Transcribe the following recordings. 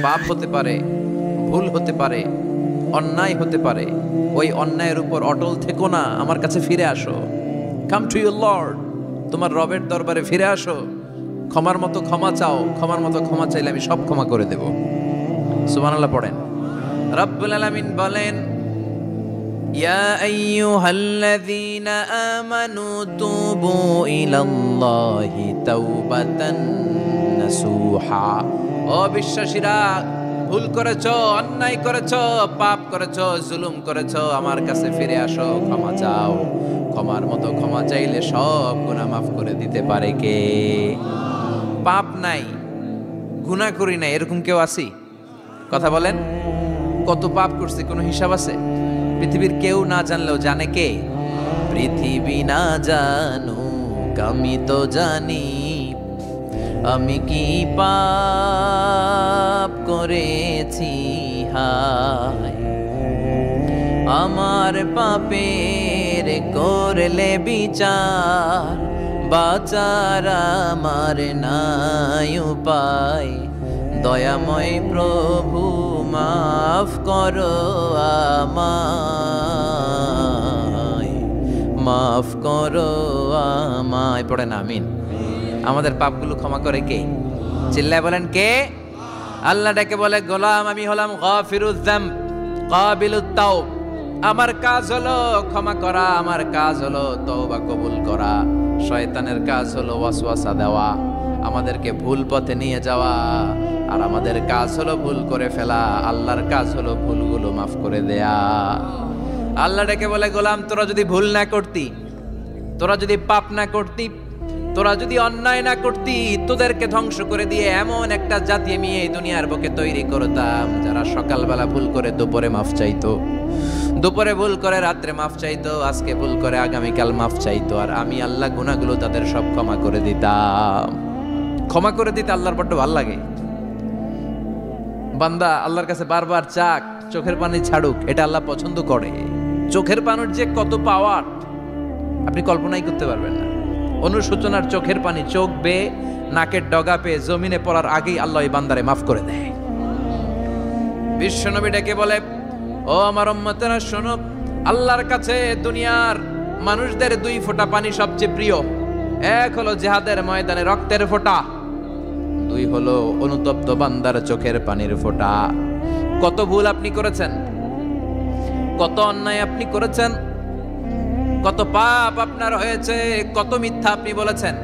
পাপ হতে পারে, ভুল হতে পারে, অন্যায় হতে পারে। ওই অন্যায়ের উপর অটল থেকো না, আমার কাছে ফিরে আসো। কাম টু ইউর লর্ড, তোমার রবের দরবারে ফিরে আসো। ক্ষমার মতো ক্ষমা চাও, ক্ষমার মতো ক্ষমা চাইলে আমি সব ক্ষমা করে দেব। সুবহানাল্লাহ পড়েন। রব্বুল আলামিন বলেন, ইয়া আইয়ুহাল্লাযীনা আমানু তুবু ইলাল্লাহি তাওবাতান নাসুহা। ও বিশ্বাসীরা, ভুল করেছো, অন্যায় করেছো, পাপ করেছো, জুলুম করেছো, আমার কাছে ফিরে আসো, ক্ষমা চাও। ক্ষমার মতো ক্ষমা চাইলে সব গুনাহ মাফ করে দিতে পারে কে? পাপ নাই, গুনাহ করি নাই, এরকম কেউ আছি? কথা বলেন। কত পাপ করছি, কোনো হিসাব আছে? পৃথিবীর কেউ না জানলেও জানে কে? পৃথিবী না জানুক আমি তো জানি, আমি কি পাপ করেছি হায়। আমার পাপের করলে বিচার, বাঁচার আমার নাই উপায়। দয়াময় প্রভু মাফ করো আমায়, মাফ করো আমায়। পড়েন আমিন। আমাদের পাপগুলো ক্ষমা করে কে? চিল্লায় বলেন কে? আল্লাহ ডেকে বলে, গোলাম আমি হলাম গাফিরুয যামব কাবিলুত তাওব। আমার কাজ হলো ক্ষমা করা, আমার কাজ হলো তওবা কবুল করা। শয়তানের কাজ হলো ওয়াসওয়াসা দেওয়া, আমাদেরকে ভুল পথে নিয়ে যাওয়া। আর আমাদের কাজ হলো ভুল করে ফেলা, আল্লাহর কাজ হলো ভুলগুলো মাফ করে দেয়া। আল্লাহ ডেকে বলে, গোলাম তোরা যদি ভুল না করতি, তোরা যদি পাপ না করতি, তোরা যদি অন্যায় না করতি, তোদেরকে ধ্বংস করে দিয়ে এমন একটা জাতি আমি এই দুনিয়ার বুকে তৈরি করতাম, যারা সকালবেলা ভুল করে দুপুরে মাফ চাইতো, দুপুরে ভুল করে রাত্রে মাফ চাইতো, আজকে ভুল করে আগামীকাল মাফ চাইতো। আর আমি আল্লাহ গুনাহগুলো তাদের সব ক্ষমা করে দিতাম। ক্ষমা করে দিতে আল্লাহর বড্ড ভালো লাগে। বান্দা আল্লাহর কাছে বারবার চাক, চোখের পানি ছাড়ুক, এটা আল্লাহ পছন্দ করে। চোখের পানির যে কত পাওয়ার আপনি কল্পনাই করতে পারবেন না। অনুশোচনার চোখের পানি চোখ বেয়ে নাকের ডগা পেয়ে জমিনে পড়ার আগেই আল্লাহ এই বান্দারে মাফ করে দেয়। বিশ্বনবী ডেকে বলে, ও আমার উম্মতেরা শোনো, আল্লাহর কাছে দুনিয়ার মানুষদের দুই ফোঁটা পানি সবচেয়ে প্রিয়। এক হলো জিহাদের ময়দানে রক্তের ফোঁটা, দুই হলো অনুতপ্ত বান্দার চোখের পানির ফোঁটা। কত ভুল আপনি করেছেন, কত অন্যায় আপনি করেছেন, কত পাপ আপনার হয়েছে, কত মিথ্যা আপনি বলেছেন,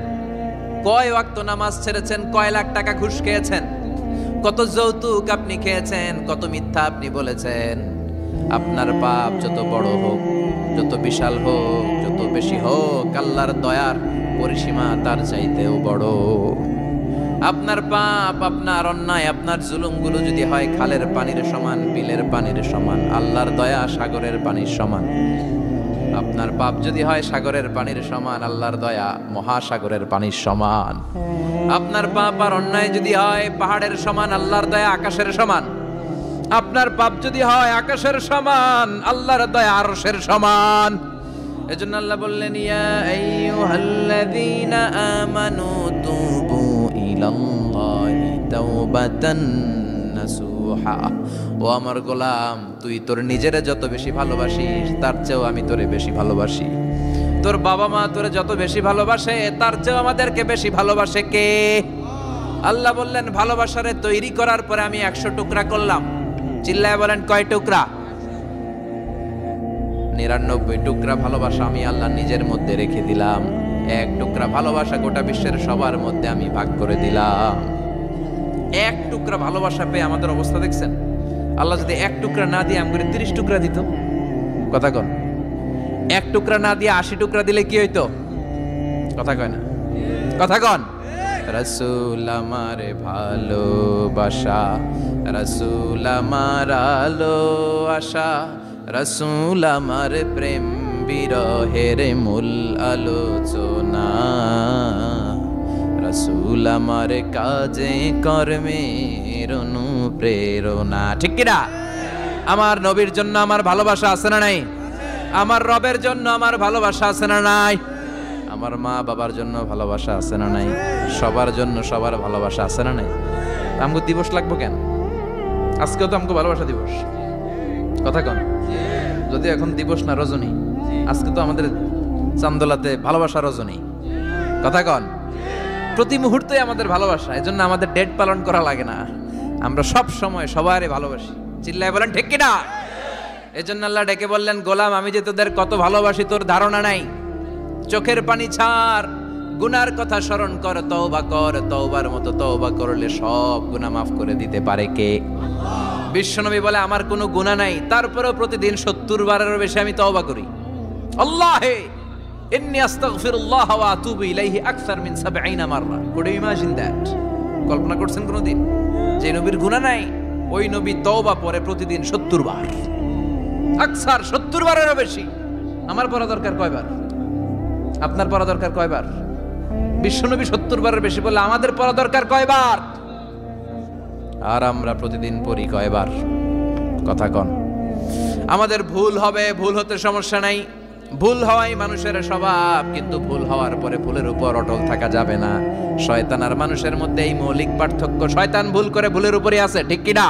কয় ওয়াক্ত নামাজ ছেড়েছেন, কয় লাখ টাকা ঘুষ খেয়েছেন, কত যৌতুক আপনি খেয়েছেন, কত মিথ্যা আপনি বলেছেন। আপনার পাপ যত বড় হোক, যত বিশাল হোক, যত বেশি হোক, আল্লাহর দয়ার পরিসীমা তার চাইতেও বড়। আপনার পাপ, আপনার অন্যায়, আপনার জুলুমগুলো যদি হয় খালের পানির সমান, বিলের পানির সমান, আল্লাহর দয়া সাগরের পানির সমান। আপনার পাপ যদি হয় সাগরের পানির সমান, আল্লাহর দয়া মহাসাগরের পানির সমান। আপনার পাপ আর অন্যায় যদি হয় পাহাড়ের সমান, আল্লাহর দয়া আকাশের সমান। আপনার পাপ যদি হয় আকাশের সমান, আল্লাহর দয়া আরশের সমান। এজন্য আল্লাহ বললেন, ইয়া আইয়ুহাল্লাযীনা আমানু তুবু ইলাল্লাহি তাওবাতান নাসুহা। ও আমার গোলাম, তুই তোর নিজেরে যত বেশি ভালোবাসিস, তার চেয়েও আমি তোরে বেশি ভালোবাসি। তোর বাবা মা তোরে যত বেশি ভালোবাসে, তার চেয়েও আমাদেরকে বেশি ভালোবাসে কে? আল্লাহ বললেন, ভালোবাসারে তৈরি করার পরে আমি 100 টুকরা করলাম। চিল্লায় বলেন কয় টুকরা? 99 টুকরা ভালোবাসা আমি আল্লাহ নিজের মধ্যে রেখে দিলাম। 1 টুকরা ভালোবাসা গোটা বিশ্বের সবার মধ্যে আমি ভাগ করে দিলাম। 1 টুকরা ভালোবাসা পেয়ে আমাদের অবস্থা দেখছেন? আল্লাহ যদি 1 টুকরা না দিয়ে আমাকে 30 টুকরা দিত, কথা কন। 1 টুকরা না দিয়ে 80 টুকরা দিলে কি হইতো? কথা কয় না, কথা কন। রাসূল আমার ভালোবাসা, রাসূল আমার আলো আশা, রাসূল আমার প্রেম বিরহের মূল আলোচনা, রাসূল আমার কাজে কর্মের অনুপ্রেরণা। ঠিক কিনা? আমার নবীর জন্য আমার ভালোবাসা আছে না নাই? আমার রবের জন্য আমার ভালোবাসা আছে না নাই? আমার মা বাবার জন্য ভালোবাসা আছে না নাই? সবার জন্য সবার ভালোবাসা আছে না নাই? আমগো দিবস লাগবো কেন? আজকেও তো আমাকে ভালোবাসা দিবস, কথা কন। যদি এখন দিবস না রজনী, আজকে তো আমাদের চান্দোলাতে ভালোবাসা রজনী, কথা কন। প্রতি মুহূর্তে আমাদের ভালোবাসা, এজন্য আমাদের ডেট পালন করা লাগে না, আমরা সব সময় সবারই ভালোবাসি। চিল্লায় বলেন ঠিক কিনা? এজন্য আল্লাহ ডেকে বললেন, গোলাম আমি যে তোদের কত ভালোবাসি তোর ধারণা নাই। চোখের পানি ছাড়, গুনার কথা স্মরণ কর, তওবা কর, তওবার মতো তওবা করলে সব গুনাহ মাফ করে দিতে পারে কে? বিশ্বনবী বলে আমার কোনো গুনাহ নাই, তারপরেও প্রতিদিন 70 বারেরও বেশি আমি তওবা করি। আল্লাহে ইন্নী আস্তাগফিরুল্লাহ ওয়া আতুবু ইলাইহি আকসার মিন 70 মাররা। Could you imagine that? কল্পনা করছেন কোনদিন যে নবীর গুনাহ নাই, ওই নবী তওবা পড়ে প্রতিদিন 70 বার, আকসার 70 বারেরও বেশি। আমার পড়া দরকার কয়বার? আপনার পড়া দরকার কয়বার? বিশ্বনবী 70 বারের বেশি বলে আমাদের পড়া দরকার কয়বার? আর আমরা প্রতিদিন পড়ি কয়বার? কথা কন। আমাদের ভুল হবে, ভুল হতে সমস্যা নাই, ভুল হওয়াই মানুষের স্বভাব, কিন্তু ভুল হওয়ার পরে ভুলের উপর অটল থাকা যাবে না। শয়তান আর মানুষের মধ্যে এই মৌলিক পার্থক্য। শয়তান ভুল করে ভুলের উপরই আছে, ঠিক কিনা?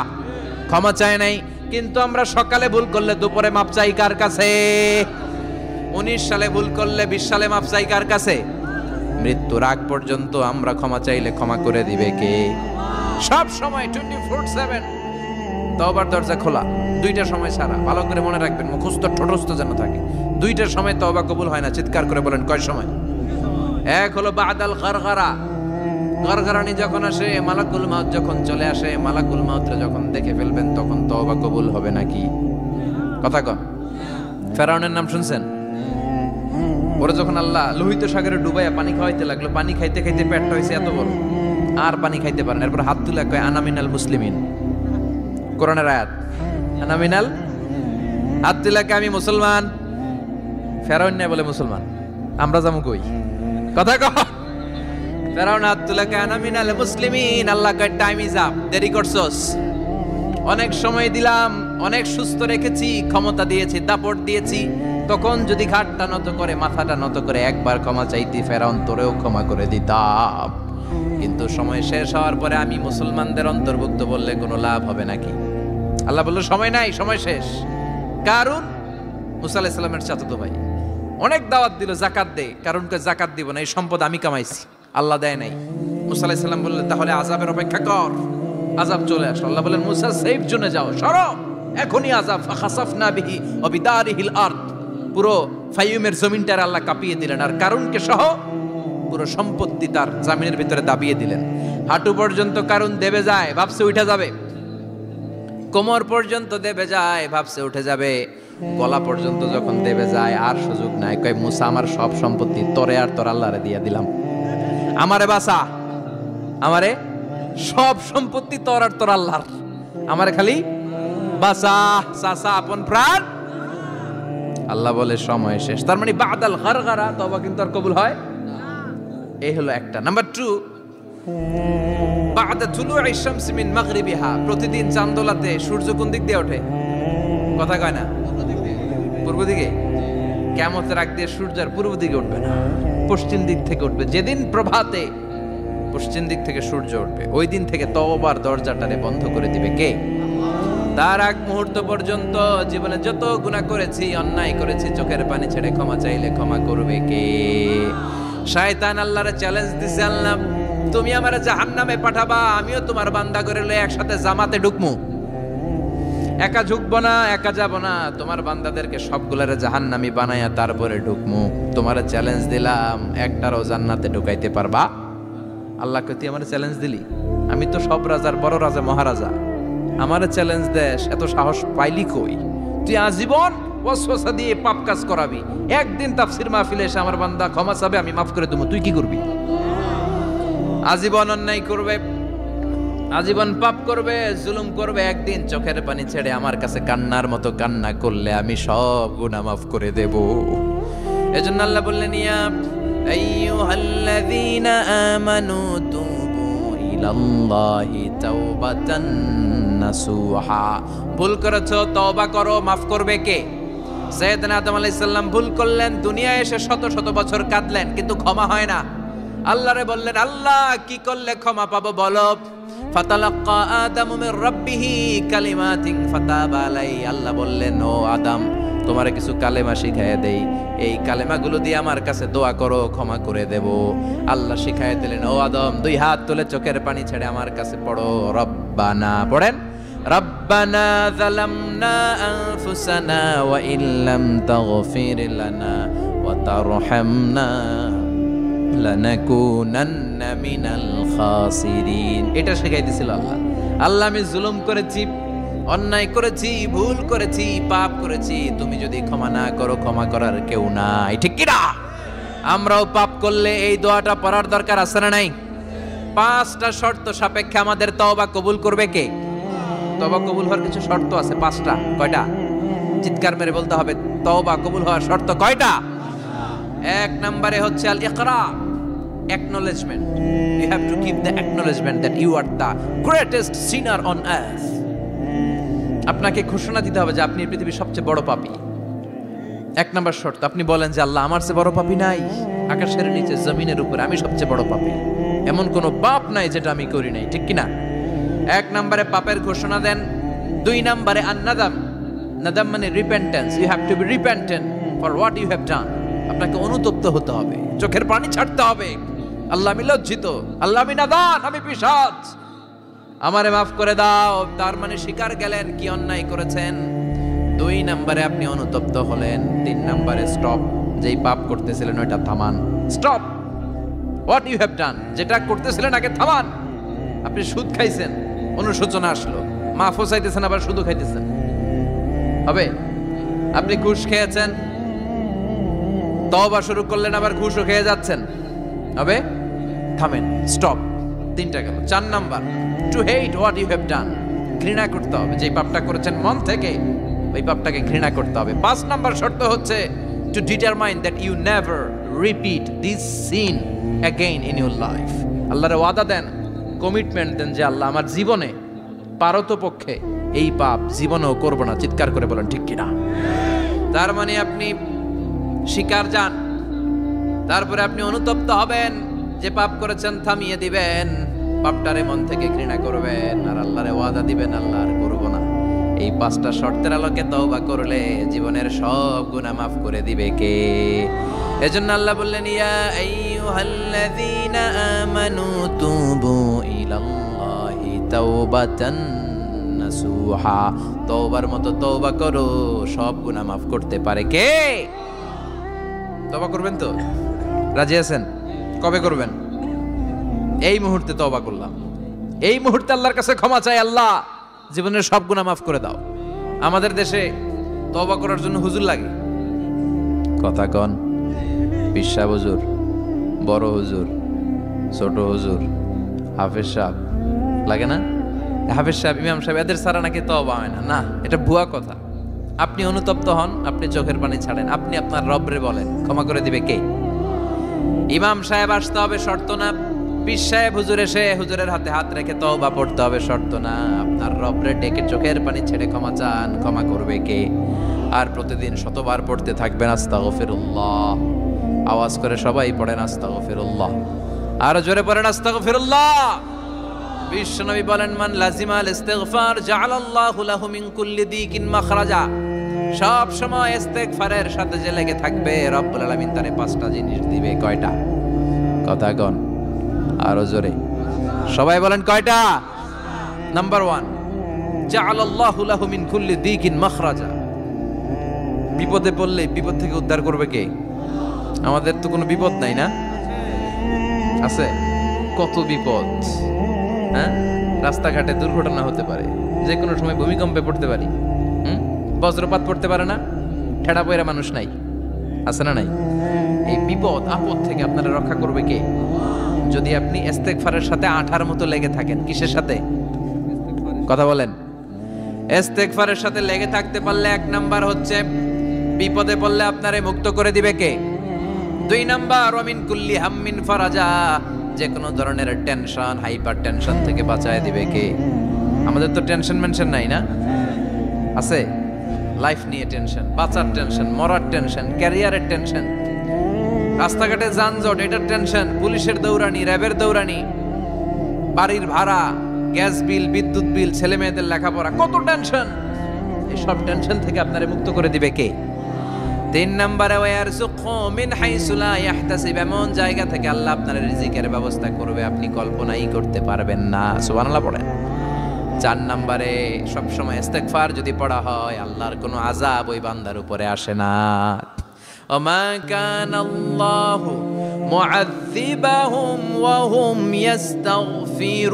ক্ষমা চায় নাই, কিন্তু আমরা সকালে ভুল করলে দুপুরে মাপ চাই কার কাছে? 19 সালে ভুল করলে 20 সালে মাপ চাই কার কাছে? মৃত্যুর আগ পর্যন্ত আমরা ক্ষমা চাইলে ক্ষমা করে দিবে কে? সব সময় 24/7 তওবার দরজা খোলা, দুইটা সময় ছাড়া। ভালো করে মনে রাখবেন, মুখস্থ ঠোঁটস্থ যেন থাকে। দুইটার সময় তওবা কবুল হয় না, চিৎকার করে বলেন কয় সময়? এক হলো বাদাল গারগারা, গারগারানি যখন আসে, মালাকুল মাউত যখন চলে আসে, মালাকুল মাউতরে যখন দেখে ফেলবেন তখন তওবা কবুল হবে নাকি? কথা কন। ফেরাউনের নাম শুনছেন? ওরা যখন আল্লাহ লোহিত সাগরে ডুবাইয়া পানি খাওয়াইতে লাগলো, পানি খাইতে খাইতে পেটটা হয়েছে এত বড়, আর পানি খাইতে পারেন। এরপর হাত তুলে কয় আনা মিনাল মুসলিমিন, কোরআনের আয়াত, আনা মিনাল, হাত তুলে কয় আমি মুসলমান। ফেরাউন না বলে মুসলমান, আমরা যাবো কই? কথা কহ। ফেরাউন হাত তুলে কয় আনা মিনাল মুসলিমিন, আল্লাহ কয় টাইম ইজ আপ, দেরি করছস, অনেক সময় দিলাম, অনেক সুস্থ রেখেছি, ক্ষমতা দিয়েছি, দাপট দিয়েছি, তখন যদি ঘাটটা নত করে, মাথাটা নত করে একবার ক্ষমা চাইতি, ফেরাউন তোরেও ক্ষমা করে দিতাম। কিন্তু সময় শেষ হওয়ার পরে আমি মুসলমানদের অন্তর্ভুক্ত বললে কোনো লাভ হবে নাকি? আল্লাহ বলল সময় নাই, সময় শেষ। কারণ মুসা আলাইহিস সালামের চাচাতো ভাই অনেক দাওয়াত দিল, জাকাত দে, কারণকে জাকাত দিব না, এই সম্পদ আমি কামাইছি, আল্লাহ দেয় নাই। মুসা আলাইহিস সালাম বললেন তাহলে আযাবের অপেক্ষা কর, আযাব চলে আসলো। আল্লাহ বলেন মুসা সেফ জোনে যাও, সরো, এখনই আযাব। ফাখাসাফনা বিহি ওয়া বিদারিহিল আরদ, পুরো ফাইয়ুমের জমিনটার আল্লাহ কাঁপিয়ে দিলেন, আর কারুনকে সহ পুরো সম্পত্তি তার জামিনের ভিতরে দাবিয়ে দিলেন। হাঁটু পর্যন্ত কারুন দেবে যায়, ভাবছে উঠে যাবে, কোমর পর্যন্ত দেবে যায়, ভাবছে উঠে যাবে, গলা পর্যন্ত যখন দেবে যায় আর সুযোগ নাই। কয় মুসা আমার সব সম্পত্তি তোরে আর তোর আল্লাহরে দিয়ে দিলাম, আমারে বাঁচা, আমারে সব সম্পত্তি তোর আর তোর আল্লাহর, আমারে খালি বাঁচা, চাচা আপন প্রাণ। আল্লাহ বলে সময় শেষ। তার মানে বাদাল গারগারা তওবা কিন্তু আর কবুল হয়? এই হলো একটা। নাম্বার 2, বাদা তুলুই শামস মিন মাগরিবিহা, প্রতিদিন চাঁদোলাতে সূর্য কোন দিক দিয়ে ওঠে? কথা কয় না? পূর্ব দিকে। কিয়ামতের আগ দিয়ে সূর্য আর পূর্ব দিকে উঠবে না, পশ্চিম দিক থেকে উঠবে। যেদিন প্রভাতে পশ্চিম দিক থেকে সূর্য উঠবে, ওই দিন থেকে তওবার দরজাটারে বন্ধ করে দিবে কে? তার আগ মুহূর্ত পর্যন্ত জীবনে যত গুনাহ করেছি, অন্যায় করেছি, চোখের পানি ছেড়ে ক্ষমা চাইলে ক্ষমা করবে কে? শয়তান আল্লাহরে চ্যালেঞ্জ দিছে, আল্লাহ তুমি আমারে জাহান্নামে পাঠাবা, আমিও তোমার বান্দা করে লয়ে একসাথে জামাতে ঢুকমু, একা ঢুকবো না, একা যাব না, তোমার বান্দাদেরকে সবগুলারে জাহান্নামী বানায়া তারপরে ঢুকমু। তোমারে চ্যালেঞ্জ দিলাম, একটারও জান্নাতে ঢুকাইতে পারবা? আল্লাহকে তুই আমারে চ্যালেঞ্জ দিলি? আমি তো সব রাজার বড় রাজা, মহারাজা, আমারে চ্যালেঞ্জ দেশ, এত সাহস পাইলি কই? তুই আজীবন ওয়াসওয়াসা দিয়ে পাপ কাজ করাবি, একদিন তাফসীর মাহফিলে এসে আমার বান্দা ক্ষমা চাবে, আমি মাফ করে দেবো, তুই কি করবি? আজীবন অন্যায় করবে, আজীবন পাপ করবে, জুলুম করবে, একদিন চোখের পানি ছেড়ে আমার কাছে কান্নার মতো কান্না করলে আমি সব গুনাহ মাফ করে দেব। এজন্য আল্লাহ বললেন ইয়া আইয়ুহাল্লাযীনা আমানু তুবু ইলাল্লাহি তাওবাতান নাসুহা, ভুল করেছো তওবা করো, মাফ করবে কে? সাইয়েদনা আদম আলাইহিস সালাম ভুল করলেন, দুনিয়ায় এসে শত শত বছর কাঁদলেন, কিন্তু ক্ষমা হয় না। আল্লাহরে বললেন আল্লাহ কি করলে ক্ষমা পাবো বলো? ফাতালাক্কা আদামু মির রাব্বিহি কালিমাতিন ফাতাবা আলাই। আল্লাহ বললেন, ও আদম, তোমারে কিছু কালেমা শিখাইয়া দেই, এই কালেমাগুলো দিয়ে আমার কাছে দোয়া করো, ক্ষমা করে দেব। আল্লাহ শিখাইয়া দিলেন, ও আদম, দুই হাত তুলে চোখের পানি ছেড়ে আমার কাছে পড়ো, রব্বানা। পড়েন, রব্বানা যালামনা আনফুসানা ওয়া ইল্লাম তাগফির লানা ওয়া তারহামনা লানাকুনান্না মিনাল খাসিরিন। এটা শিখাইতেছিল আল্লাহ। আল্লাহ, আমি জুলুম করেছি, অন্যায় করেছি, ভুল করেছি, পাপ করেছি, তুমি যদি ক্ষমা না করো, ক্ষমা করার কেউ নাই, ঠিক কি না? আমরাও পাপ করলে এই দোয়াটা পড়ার দরকার আছে না নাই? 5টা শর্ত সাপেক্ষে আমাদের তওবা কবুল করবে কে? তওবা কবুল হওয়ার কিছু শর্ত আছে 5টা। কয়টা? চিৎকার মেরে বলতে হবে, তওবা কবুল হওয়ার শর্ত কয়টা? 1 নম্বরে হচ্ছে আল ইকরা, acknowledgement. You have to give the acknowledgement that you are the greatest sinner on earth. আপনাকে ঘোষণা দিতে হবে যে আপনি পৃথিবীর সবচেয়ে বড় পাপী। 1 নম্বর শর্ত, আপনি বলেন যে আল্লাহ, আমার চেয়ে বড় পাপী নাই, আকাশের নিচে জমিনের উপরে আমি সবচেয়ে বড় পাপী, এমন কোনো পাপ নাই যেটা আমি করি নাই, ঠিক কি না? 1 নম্বরে পাপের ঘোষণা দেন। 2 নম্বরে আন-নাদাম, নাদাম মানে repentance. You have to be repentant for what you have done. আপনাকে অনুতপ্ত হতে হবে, চোখের পানি ছাড়তে হবে। আল্লাহ, আমি লজ্জিত, আল্লাহ আমি নাদান, আমি পিশাচ, আমারে মাফ করে দাও। তার মানে স্বীকার গেলেন কি অন্যায় করেছেন। 2 নম্বরে আপনি অনুতপ্ত হলেন। 3 নম্বরে স্টপ, যেই পাপ করতেছিলেন ওইটা থামান। Stop what you have done, যেটা করতেছিলেন আগে থামান। আপনি সুদ খাইছেন, অনুশোচনা আসলো, মাফও চাইতেছেন, আবার সুদও খাইতেছেন, হবে? আপনি ঘুষ খেয়েছেন, তওবা শুরু করলেন, আবার ঘুষও খেয়ে যাচ্ছেন, হবে? থামেন, স্টপ। 3টা গেল। 4 number, to hate what you have done, ঘৃণা করতে হবে, যে পাপটা করেছেন মন থেকে ওই পাপটাকে ঘৃণা করতে হবে। 5 নাম্বার শর্ত হচ্ছে to determine that you never repeat this sin again in your life. আল্লাহর ওয়াদা দেন, কমিটমেন্ট দেন যে আল্লাহ, আমার জীবনে পারতপক্ষে এই পাপ জীবনেও করব না। চিৎকার করে বলেন, ঠিক কিনা? তার মানে আপনি স্বীকার যান, তারপরে আপনি অনুতপ্ত হবেন, যে পাপ করেছেন থামিয়ে দিবেন, পাপটারে মন থেকে ঘৃণা করবেন, আর আল্লাহরে ওয়াদা দিবেন, আল্লাহ আর করব না। এই 5টা শর্তের আলোকে তওবা করলে জীবনের সব গুনাহ মাফ করে দিবে কে? এজন্য আল্লাহ বললেন, ইয়া আইয়ুহাল্লাযীনা আমানু তুবু ইলাল্লাহি তাওবাতান নাসুহা। তওবার মতো তওবা করো, সব গুনাহ মাফ করতে পারে কে? তওবা করবেন তো? রাজি আছেন? কবে করবেন? এই মুহূর্তে তওবা করলাম, এই মুহূর্তে আল্লাহর কাছে ক্ষমা চাই, আল্লাহ জীবনের সব গুনাহ মাফ করে দাও। আমাদের দেশে তওবা করার জন্য হুজুর লাগে, কথা কন? পিসা হুজুর, বড় হুজুর, ছোট হুজুর, হাফেজ সাহেব লাগে না? হাফেজ সাহেব, ইমাম সাহেব, এদের ছাড়া নাকি তওবা হয় না। না, এটা ভুয়া কথা। আপনি অনুতপ্ত হন, আপনি চোখের পানি ছাড়েন, আপনি আপনার রবরে বলেন, ক্ষমা করে দিবে কে? ইমাম সাহেব আসতে হবে, শর্ত না। পীর সাহেব হুজুর এসে হুজুরের হাতে হাত রেখে তওবা পড়তে হবে, শর্ত না। আপনার রবরে ডেকে চোখের পানি ছেড়ে ক্ষমা চান, ক্ষমা করবে কে? আর প্রতিদিন শতবার পড়তে থাকবেন আস্তাগফিরুল্লাহ। আওয়াজ করে সবাই পড়েন আস্তাগফিরুল্লাহ, আর জোরে পড়েন আস্তাগফিরুল্লাহ। বিশ্বনবী বলেন, মান লাজিমাল ইস্তিগফার জাআলাল্লাহু লাহু মিন কুল্লি দিকিন মাখরাজা। সব সময় ইস্তেগফারের সাথে যে লেগে থাকবে, রব্বুল আলামিন তারে 5টা জিনিস দিবে। কয়টা? কথা কন, আরো জোরে সবাই বলেন, কয়টা? নাম্বার 1, জাআলাল্লাহু লাহু মিন কুল্লি দিকিন মাখরাজা। বিপদে পড়লে বিপদ থেকে উদ্ধার করবে কে? আমাদের তো কোনো বিপদ নাই না? আছে কত বিপদ, হ্যাঁ? রাস্তাঘাটে দুর্ঘটনা হতে পারে, যে কোনো সময় ভূমিকম্পে পড়তে পারি, বজ্রপাত পড়তে পারে না, ঠেড়া পয়রা মানুষ নাই, আছে না নাই? এই বিপদ আপদ থেকে আপনারা রক্ষা করবে কে? যদি আপনি ইস্তেগফারের সাথে আঠার মতো লেগে থাকেন। কিসের সাথে? কথা বলেন। ইস্তেগফারের সাথে লেগে থাকতে পারলে 1 নাম্বার হচ্ছে বিপদে পড়লে আপনারে মুক্ত করে দিবে কে? 2 নাম্বার, ওয়া মিন কুল্লি হাম্মিন ফারাজা। যে কোনো ধরনের টেনশন, হাইপার টেনশন থেকে বাঁচায় দিবে কে? আমাদের তো টেনশন মেনশন নাই না? আছে? লাইফ নিয়ে টেনশন, বাঁচার টেনশন, মরার টেনশন, ক্যারিয়ারের টেনশন, রাস্তাঘাটে যানজট, এটার টেনশন, পুলিশের দৌড়ানি, র্যাবের দৌড়ানি, বাড়ির ভাড়া, গ্যাস বিল, বিদ্যুৎ বিল, ছেলে মেয়েদের লেখাপড়া, কত টেনশন। এই সব টেনশন থেকে আপনারে মুক্ত করে দিবে কে? 3 নম্বরে ওয়ারযুকহু মিন হাইসু লা ইয়াহতাসিব, এমন জায়গা থেকে আল্লাহ আপনার রিজিকের ব্যবস্থা করবে আপনি কল্পনাই করতে পারবেন না। সুবহানাল্লাহ পড়েন। 4 নম্বরে সবসময় ইস্তেগফার যদি পড়া হয় আল্লাহর কোনো আযাব ওই বান্দার উপরে আসে না। ওমা কানাল্লাহু মুআযযিবাহুম ওয়া হুম ইস্তাগফিরুন,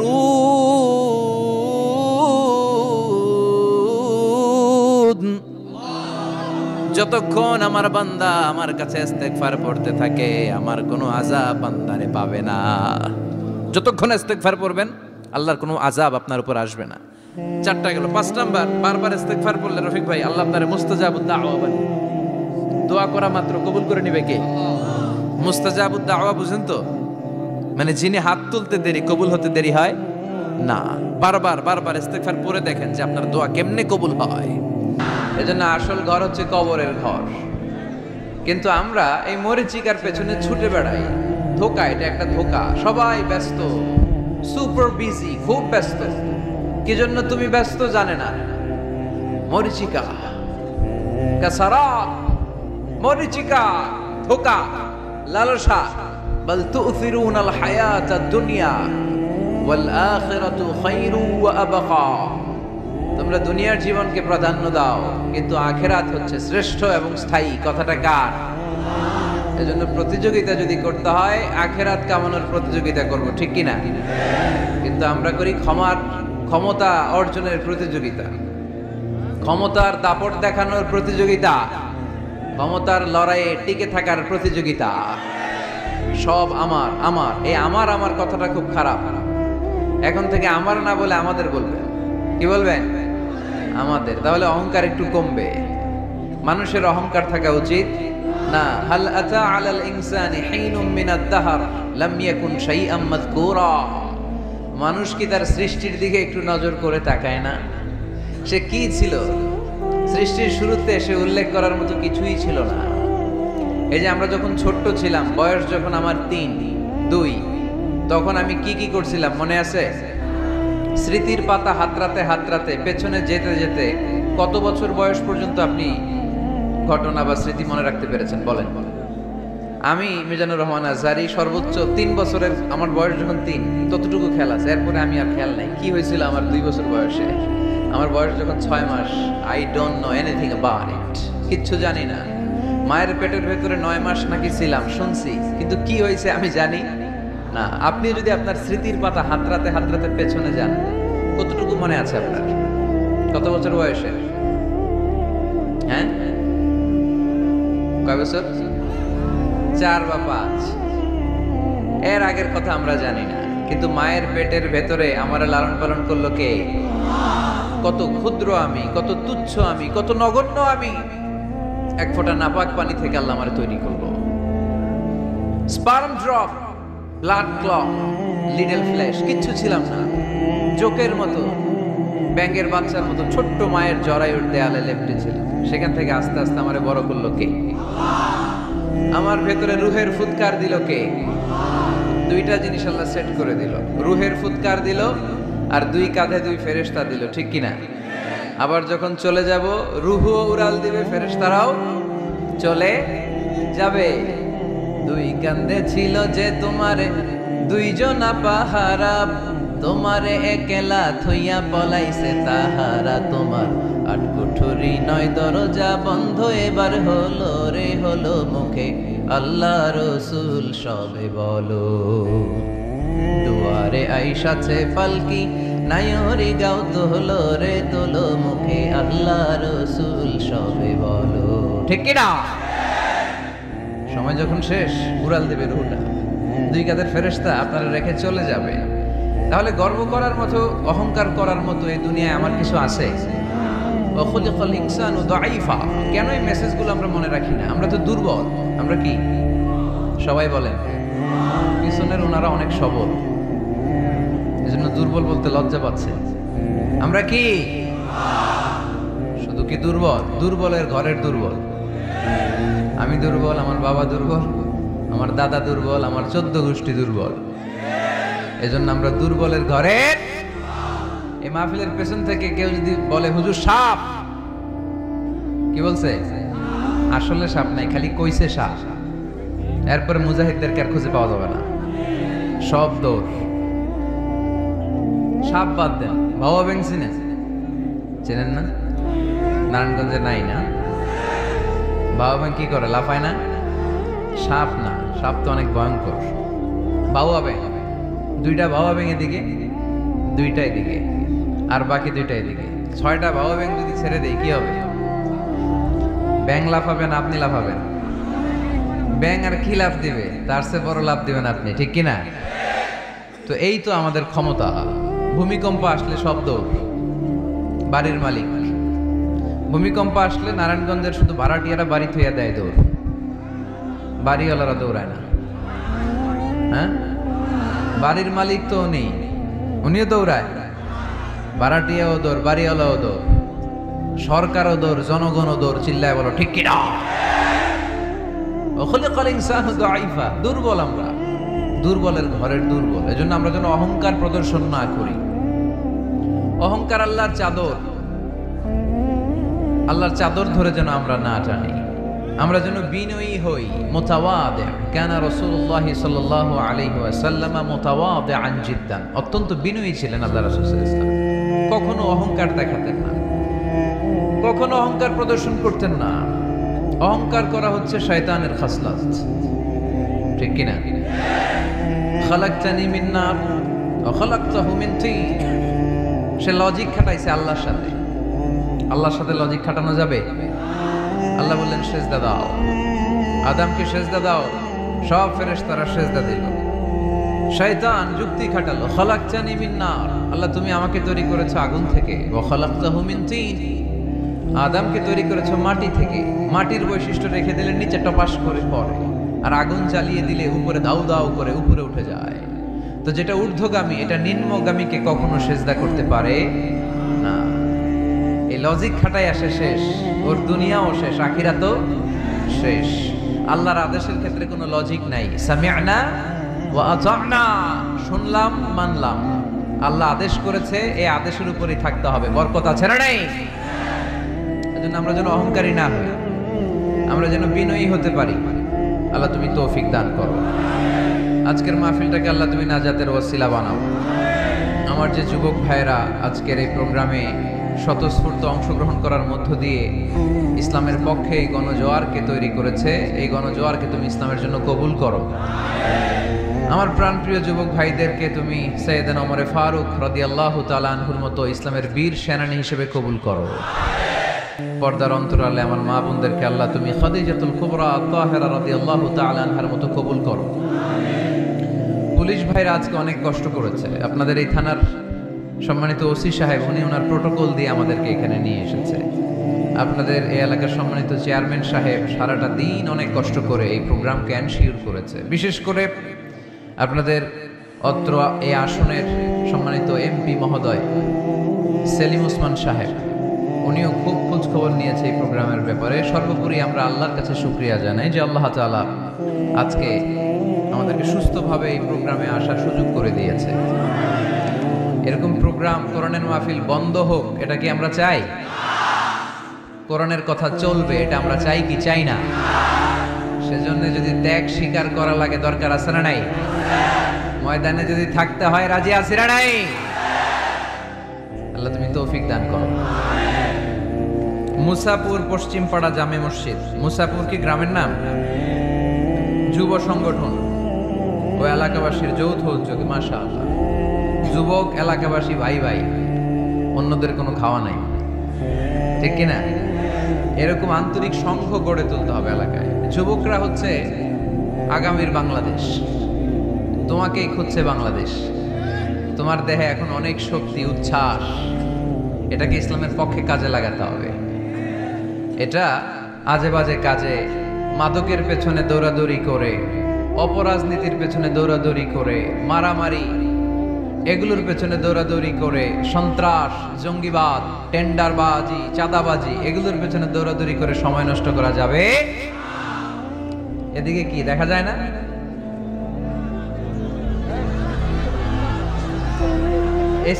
যতক্ষণ আমার বান্দা আমার কাছে ইস্তেগফার পড়তে থাকে আমার কোনো আযাব বান্দারে পাবে না। যতক্ষণ ইস্তেগফার পড়বেন আল্লাহর কোনো আযাব আপনার উপর আসবে না। 4টা গেল। 5 নাম্বার, বারবার ইস্তেগফার পড়লে রফিক ভাই আল্লাহ আপনারে মুস্তাজাবুদ দাওয়া বানিয়ে, দোয়া করা মাত্র কবুল করে নেবে কে? মুস্তাজাবুদ দাওয়া বুঝেন তো? মানে যিনি হাত তুলতে দেরি কবুল হতে দেরি হয় না। বারবার বারবার ইস্তেগফার পড়ে দেখেন যে আপনার দোয়া কেমনে কবুল হয়। এজন্য আসল ঘর হচ্ছে কবরের ঘর। কিন্তু আমরা এই মরিচিকার পেছনে ছুটে বেড়াই। ধোকা, এটা একটা ধোকা। সবাই ব্যস্ত, সুপার বিজি, খুব ব্যস্ত। কি জন্য তুমি ব্যস্ত জানে না? মরিচিকা, কাসারাত, মরিচিকা, ধোকা, লালসা। বল তু'থিরুনাল হায়াতাদ দুনিয়া ওয়াল আখিরাতু খায়রু ওয়া আবকা। তোমরা দুনিয়ার জীবনকে প্রাধান্য দাও কিন্তু আখিরাত হচ্ছে শ্রেষ্ঠ এবং স্থায়ী। কথাটা কার? এজন্য প্রতিযোগিতা যদি করতে হয় আখিরাত কামানোর প্রতিযোগিতা করব, ঠিক কি না? কিন্তু আমরা করি ক্ষমতা অর্জনের প্রতিযোগিতা, ক্ষমতার দাপট দেখানোর প্রতিযোগিতা, ক্ষমতার লড়াইয়ে টিকে থাকার প্রতিযোগিতা। সব আমার আমার, এই আমার আমার কথাটা খুব খারাপ। এখন থেকে আমার না বলে আমাদের বলবেন। কি বলবেন? আমাদের। তাহলে অহংকার একটু কমবে। মানুষের অহংকার থাকা উচিত না। হাল আতা আলাল ইনসানি হিনুম মিনাদ দাহর লাম ইয়াকুন শাইআম মাযকুরা। মানুষ কি তার সৃষ্টির দিকে একটু নজর করে তাকায় না? সে কি ছিল? সৃষ্টির শুরুতে সে উল্লেখ করার মতো কিছুই ছিল না। এই যে আমরা যখন ছোট্ট ছিলাম, বয়স যখন আমার 3, 2, তখন আমি কি কি করছিলাম মনে আছে? স্মৃতির পাতা হাতড়াতে হাতড়াতে পেছনে যেতে যেতে কত বছর বয়স পর্যন্ত আপনি ঘটনা বা স্মৃতি মনে রাখতে পেরেছেন বলেন? আমি মিজানুর রহমান আজহারি সর্বোচ্চ 3 বছরের, আমার বয়স যখন 3 ততটুকু খেয়াল আছে। এরপরে আমি আর খেয়াল নাই কি হয়েছিল আমার 2 বছর বয়সে। আমার বয়স যখন 6 মাস, I don't know anything about it, কিচ্ছু জানি না। মায়ের পেটের ভেতরে 9 মাস নাকি ছিলাম শুনছি, কিন্তু কি হয়েছে আমি জানি না। আপনি যদি আপনার স্মৃতির পাতা হাতড়াতে হাতড়াতে পেছনে যান, কতটুকু মনে আছে আপনার? কত বছর বয়সে? হ্যাঁ, কয় বছর? 4 বা 5। এর আগের কথা আমরা জানি না। কিন্তু মায়ের পেটের ভেতরে আমার লালন পালন করলো কে? কত ক্ষুদ্র আমি, কত তুচ্ছ আমি, কত নগণ্য আমি। এক ফোঁটা নাপাক পানি থেকে আল্লাহ আমার তৈরি করলো। Sperm drop, blood clot, little flesh, কিচ্ছু ছিলাম না। জোকের মতো, ব্যাঙের বাচ্চার মতো ছোট্ট মায়ের জরায়ুর দেয়ালে লেপ্টে ছিল। সেখান থেকে আস্তে আস্তে আমারে বড় করলো কে? আমার ভেতরে রুহের ফুৎকার দিল কে? 2টা জিনিস আল্লাহ সেট করে দিল। রুহের ফুৎকার দিল আর 2 কাঁধে 2 ফেরেশতা দিল, ঠিক কিনা? আবার যখন চলে যাব রুহও উড়াল দিবে, ফেরেশতারাও চলে যাবে। 2 কাঁধে ছিল যে তোমারে 2 জনা পাহারা, তোমারে একলা থইয়া পলাইছে তাহারা। তোমার 8 কুঠুরি 9 দরজা বন্ধ, এবার হলো রে হলো মুখে আল্লাহ রসুল সবে বলো। দুয়ারে আইসাছে পালকি নায়রি গাও তোলো রে তোলো, মুখে আল্লাহ রসুল সবে বলো, ঠিক কিনা? সময় যখন শেষ উড়াল দেবে রুহটা, 2 কাঁধের ফেরেশতা আপনারা রেখে চলে যাবে। তাহলে গর্ব করার মতো, অহংকার করার মতো এই দুনিয়ায় আমার কিছু আছে? ওয়াখুলিকাল ইনসানু দাঈফা। কেন এই মেসেজগুলো আমরা মনে রাখি না? আমরা তো দুর্বল। আমরা কি সবাই বলেন? পিছনের ওনারা অনেক সবল, এজন্য দুর্বল বলতে লজ্জা পাচ্ছে। আমরা কি শুধু কি দুর্বল? দুর্বলের ঘরের দুর্বল। আমি দুর্বল, আমার বাবা দুর্বল, আমার দাদা দুর্বল, আমার 14 গোষ্ঠী দুর্বল। এজন্য আমরা দুর্বলের ঘরের এই মাহফিলের পেছন থেকে কেউ যদি বলে হুজুর সাপ, কি বলছে? আসলে সাপ নাই, খালি কইছে সাপ। এরপরে মুজাহিদদেরকে আর খুঁজে পাওয়া যাবে না, সব দৌড়। সাপ বাদ দেন, বাবা ব্যাং চেনেন না? নারায়ণগঞ্জে নাই না? বাবা ব্যাং কি করে, লাফায় না? সাপ না, সাপ তো অনেক ভয়ঙ্কর। বাবা ব্যাং, দুইটা বাবা ব্যাং এদিকে, দুইটা এদিকে, আর বাকি দুইটা এদিকে। 6টা বাবা ব্যাং যদি ছেড়ে দেয় কি হবে? ব্যাং লাফাবেন, আপনি লাফাবেন। ব্যাং আর কি লাফ দিবে? তার চেয়ে বড় লাফ দিবেন আপনি, ঠিক কিনা? তো এই তো আমাদের ক্ষমতা। ভূমিকম্প আসলে সব দৌড়, বাড়ির মালিক। ভূমিকম্প আসলে নারায়ণগঞ্জের শুধু ভাড়াটিয়ারা বাড়ি থইয়া দেয় দৌড়, বাড়িওয়ালারা দৌড়ায় না। হ্যাঁ, বাড়ির মালিক তো নেই, উনিও দৌড়ায়। ভাড়াটিয়াও দৌড়, বাড়িওয়ালাও দৌড়, সরকারও দৌড়, জনগণও দৌড়। চিল্লায় বলো ঠিক কিনা? দুর্বল আমরা, দুর্বলের ঘরের দুর্বল। এজন্য আমরা যেন অহংকার প্রদর্শন না করি। অহংকার আল্লাহর চাদর, আল্লাহর চাদর ধরে যেন আমরা না টানি। আমরা যেন বিনয়ী হই, মুতাওয়াদি। কানা রাসূলুল্লাহ সাল্লাল্লাহু আলাইহি ওয়াসাল্লাম মুতাওয়াদিআন জিদ্দান। অত্যন্ত বিনয়ী ছিলেন আল্লাহ রাসূল সাল্লাল্লাহু আলাইহি ওয়াসাল্লাম। কখনো অহংকার দেখাতেন না, কখনো অহংকার প্রদর্শন করতেন না। অহংকার করা হচ্ছে শয়তানের খাসলাত, ঠিক কিনা? খালাকতানি মিন নার ওয়া খালাকতাহু মিন তিন। সে লজিক খাটাইছে আল্লাহর সাথে। আল্লাহর সাথে লজিক খাটানো যাবে? আল্লাহ বললেন সেজদা দাও, আদমকে সেজদা দাও, সব ফেরেশতারা সেজদা দিল। শয়তান যুক্তি খাটালো, খালাকতানি মিন নার, আল্লাহ তুমি আমাকে তৈরি করেছো আগুন থেকে, ওয়া খালাকতাহু মিন তিন, আদমকে তৈরি করেছো মাটি থেকে। মাটির বৈশিষ্ট্য রেখে দিলে নিচে টপাস করে পড়ে, আর আগুন জ্বালিয়ে দিলে উপরে দাউ দাউ করে উপরে উঠে যায়। তো যেটা ঊর্ধ্বগামী এটা নিম্নগামীকে কখনো সেজদা করতে পারে না। এই লজিক খাটাই আসে শেষ, ওর দুনিয়াও শেষ, আখিরাতও শেষ। আল্লাহর আদেশের ক্ষেত্রে কোনো লজিক নাই। সামি'না ওয়া আতা'না, শুনলাম মানলাম। আল্লাহ আদেশ করেছে, এই আদেশের উপরই থাকতে হবে। বরকত আছে না নাই? এজন্য আমরা যেন অহংকারী না হই, আমরা যেন বিনয়ী হতে পারি। আল্লাহ তুমি তৌফিক দান করো। আজকের মাহফিলটাকে আল্লাহ তুমি নাজাতের ওসিলা বানাও। আমার যে যুবক ভাইরা আজকের এই প্রোগ্রামে স্বতঃস্ফূর্ত অংশগ্রহণ করার মধ্য দিয়ে ইসলামের পক্ষে এই গণজোয়ারকে তৈরি করেছে, এই গণজোয়ারকে তুমি ইসলামের জন্য কবুল করো। আমার প্রাণপ্রিয় যুবক ভাইদেরকে তুমি সৈয়দনা ওমর ফারুক রাদিয়াল্লাহু তাআলা আনহুর মতো ইসলামের বীর সেনানী হিসেবে কবুল করো। পর্দার অন্তরালে আমার মা বোনদেরকে আল্লাহ তুমি খাদিজাতুল কুবরা তাহেরা রাদিয়াল্লাহু তাআলা আনহার মতো কবুল করো। পুলিশ ভাইরা আজকে অনেক কষ্ট করেছে। আপনাদের এই থানার সম্মানিত ওসি সাহেব, উনি ওনার প্রোটোকল দিয়ে আমাদেরকে এখানে নিয়ে এসেছে। আপনাদের এই এলাকার সম্মানিত চেয়ারম্যান সাহেব সারাটা দিন অনেক কষ্ট করে এই প্রোগ্রামকে এনশিওর করেছে। বিশেষ করে আপনাদের অত্র এই আসনের সম্মানিত এমপি মহোদয় সেলিম ওসমান সাহেব, উনিও খুব খোঁজ খবর নিয়েছে এই প্রোগ্রামের ব্যাপারে। সর্বোপরি আমরা আল্লাহর কাছে শুকরিয়া জানাই যে আল্লাহ তাআলা আজকে আমাদেরকে সুস্থভাবে এই প্রোগ্রামে আসার সুযোগ করে দিয়েছে। এরকম প্রোগ্রাম, কোরআনের মাহফিল বন্ধ হোক, এটা কি আমরা চাই? কোরআনের কথা চলবে, এটা আমরা চাই কি চাই না? সেজন্য যদি ত্যাগ স্বীকার করা লাগে, দরকার আছে না নাই? ময়দানে যদি থাকতে হয়, রাজি আছে না নাই? আল্লাহ তুমি তৌফিক দান করো। মুসাপুর পশ্চিমপাড়া জামে মসজিদ, মুসাপুর কি গ্রামের নাম? যুব সংগঠন ও এলাকাবাসীর যৌথ উদ্যোগে, মাশাআল্লাহ, যুবক এলাকাবাসী ভাই ভাই, অন্যদের কোনো খাওয়া নাই, ঠিক কিনা? এরকম আন্তরিক সংঘ গড়ে তুলতে হবে এলাকায়। যুবকরা হচ্ছে আগামীর বাংলাদেশ, তোমাকেই খুঁজছে বাংলাদেশ। তোমার দেহে এখন অনেক শক্তি, উচ্ছ্বাস, এটাকে ইসলামের পক্ষে কাজে লাগাতে হবে। এটা আজে বাজে কাজে, মাদকের পেছনে দৌড়াদৌড়ি করে, অপরাজনীতির পেছনে দৌড়াদৌড়ি করে, মারামারি এগুলোর পেছনে দৌড়াদৌড়ি করে, সন্ত্রাস, জঙ্গিবাদ, টেন্ডারবাজি, চাঁদাবাজি এগুলোর পেছনে দৌড়াদৌড়ি করে সময় নষ্ট করা যাবে। এদিকে কি দেখা যায় না?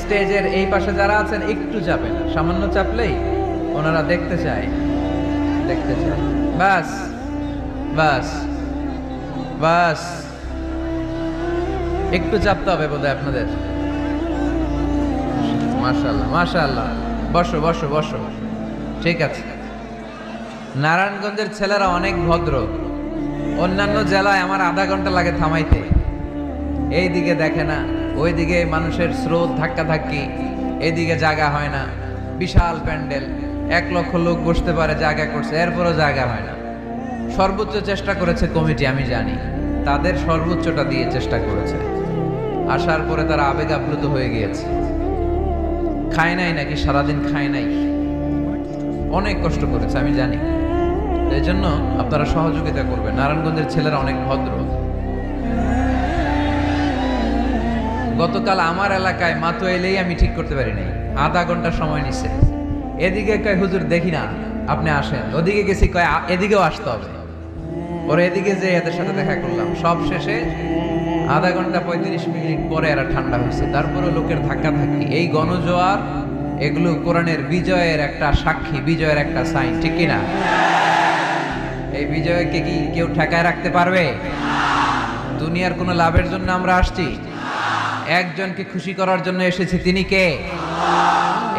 স্টেজের এই পাশে যারা আছেন একটু চাপেন, সামান্য চাপলেই ওনারা দেখতে চায়। বাস বাস বাস, একটু চাপতে হবে বোধহয় আপনাদের। মাশাআল্লাহ মাশাআল্লাহ, বসো বসো বসো, ঠিক আছে। নারায়ণগঞ্জের ছেলেরা অনেক ভদ্র। অন্যান্য জেলায় আমার আধা ঘন্টা লাগে থামাইতে, এই দিকে দেখে না, ওই দিকে মানুষের স্রোত ধাক্কা ধাক্কি, এইদিকে জায়গা হয় না, বিশাল প্যান্ডেল, 1 লক্ষ লোক বসতে পারে, জায়গা করছে, এরপরও জায়গা হয় না। সর্বোচ্চ চেষ্টা করেছে কমিটি, আমি জানি তাদের সর্বোচ্চটা দিয়ে চেষ্টা করেছে। আসার পরে তারা আবেগ আপ্লুত হয়ে গিয়েছে। খায় নাই নাকি, সারাদিন খায় নাই, অনেক কষ্ট করেছে আমি জানি। এই জন্য আপনারা সহযোগিতা করবেন। নারায়ণগঞ্জের ছেলেরা অনেক ভদ্র। গতকাল আমার এলাকায় মাতো এলেই আমি ঠিক করতে পারি নাই, আধা ঘন্টা সময় নিছে। এদিকে কয় হুজুর দেখি না, আপনি আসেন। ওদিকে গেছি, কয় এদিকেও আসতে হবে। ওরা এদিকে যে এদের সাথে দেখা করলাম, সব শেষে আধা ঘন্টা 35 মিনিট পরে এরা ঠান্ডা হয়েছে। তারপরে লোকের ধাক্কা ধাক্কি, এই গণজোয়ার এগুলো কোরআনের বিজয়ের একটা সাক্ষী, বিজয়ের একটা সাইন, ঠিক কিনা? এই বিজয়কে কি কেউ ঠেকায় রাখতে পারবে? দুনিয়ার কোনো লাভের জন্য আমরা আসছি? একজনকে খুশি করার জন্য এসেছি, তিনি কে?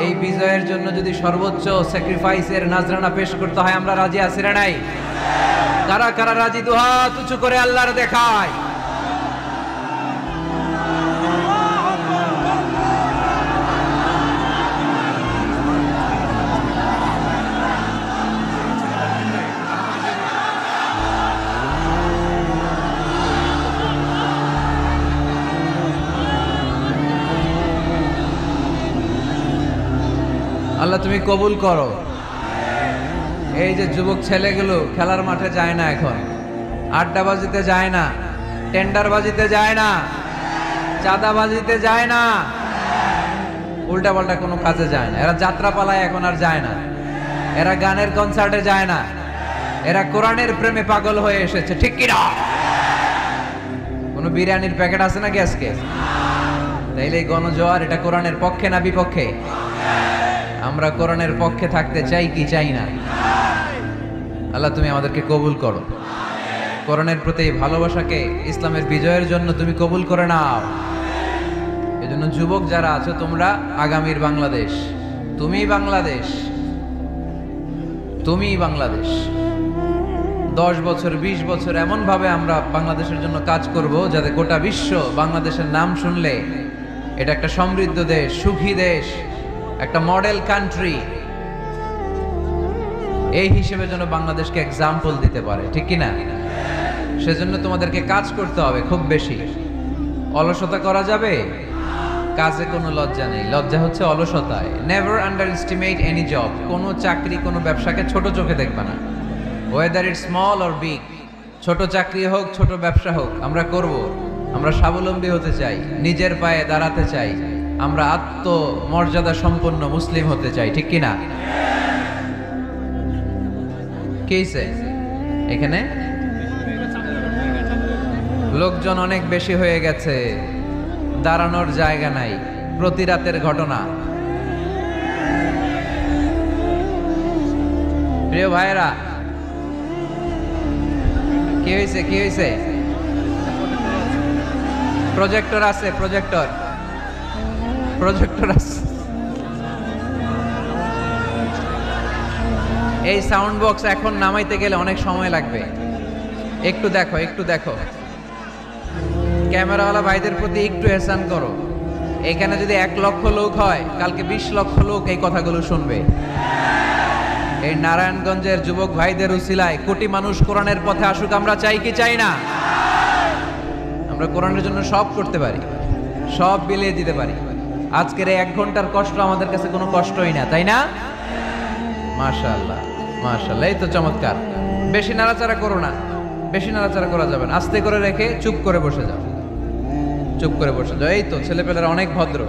এই বিজয়ের জন্য যদি সর্বোচ্চ স্যাক্রিফাইসের নাজরানা পেশ করতে হয়, আমরা রাজি আছি না নাই? কারা কারা রাজি? দুহাত উঁচু করে আল্লাহর দেখায়। আল্লাহ তুমি কবুল করো। এই যে যুবক ছেলেগুলো খেলার মাঠে যায় না, এখন আড্ডাবাজিতে যায় না, টেন্ডারবাজিতে যায় না, চাঁদাবাজিতে যায় না, উল্টা পাল্টা কোনো কাজে যায় না। এরা যাত্রা পালায় এখন আর যায় না, এরা গানের কনসার্টে যায় না, এরা কোরআনের প্রেমে পাগল হয়ে এসেছে, ঠিক কিনা? কোনো বিরিয়ানির প্যাকেট আছে নাকি আজকে? তাইলে এই গণজোয়ার এটা কোরআনের পক্ষে না বিপক্ষে? আমরা কোরআনের পক্ষে থাকতে চাই কি চাই না? আল্লাহ তুমি আমাদেরকে কবুল করো। কোরআনের প্রতি ভালোবাসাকে ইসলামের বিজয়ের জন্য তুমি কবুল করে নাও। এজন্য যুবক যারা আছো, তোমরা আগামীর বাংলাদেশ, তুমি বাংলাদেশ, তুমি বাংলাদেশ। 10 বছর 20 বছর এমন ভাবে আমরা বাংলাদেশের জন্য কাজ করব যাতে গোটা বিশ্ব বাংলাদেশের নাম শুনলে এটা একটা সমৃদ্ধ দেশ, সুখী দেশ, একটা মডেল কান্ট্রি, এই হিসেবে যেন বাংলাদেশকে এক্সাম্পল দিতে পারে, ঠিক কিনা? সেজন্য তোমাদেরকে কাজ করতে হবে খুব বেশি। অলসতা করা যাবে? কাজে কোনো লজ্জা নেই, লজ্জা হচ্ছে অলসতায়। Never underestimate any job. কোনো চাকরি, কোনো ব্যবসাকে ছোট চোখে দেখবে না, whether it small or big. ছোট চাকরি হোক, ছোট ব্যবসা হোক, আমরা করব। আমরা স্বাবলম্বী হতে চাই, নিজের পায়ে দাঁড়াতে চাই, আমরা আত্মমর্যাদা সম্পন্ন মুসলিম হতে চাই, ঠিক কিনা? কেইছে এখানে লোকজন অনেক বেশি হয়ে গেছে, দাঁড়ানোর জায়গা নাই। প্রতি রাতের ঘটনা। প্রিয় ভাইরা, কি হয়েছে? কি হয়েছে? প্রজেক্টর আছে, প্রজেক্টর আছে। এই সাউন্ড বক্স এখন নামাইতে গেলে অনেক সময় লাগবে। একটু দেখো, একটু দেখো, ক্যামেরাওয়ালা ভাইদের প্রতি একটু এহসান করো। এখানে যদি 1 লক্ষ লোক হয়, কালকে 20 লক্ষ লোক এই কথাগুলো শুনবে। এই নারায়ণগঞ্জের যুবক ভাইদের উসিলায় কোটি মানুষ কোরআনের পথে আসুক, আমরা চাই কি চাই না? আমরা কোরআনের জন্য সব করতে পারি, সব বিলিয়ে দিতে পারি। আজকের এই 1 ঘন্টার কষ্ট আমাদের কাছে কোনো কষ্টই না, তাই না? মাশাআল্লাহ মাশাআল্লাহ, এই তো চমৎকার। বেশি নাড়াচাড়া করো না, বেশি নাড়াচাড়া করা যাবে না। আস্তে করে রেখে চুপ করে বসে যাও, চুপ করে বসে যাও। এই তো ছেলেপেলেরা অনেক ভদ্র,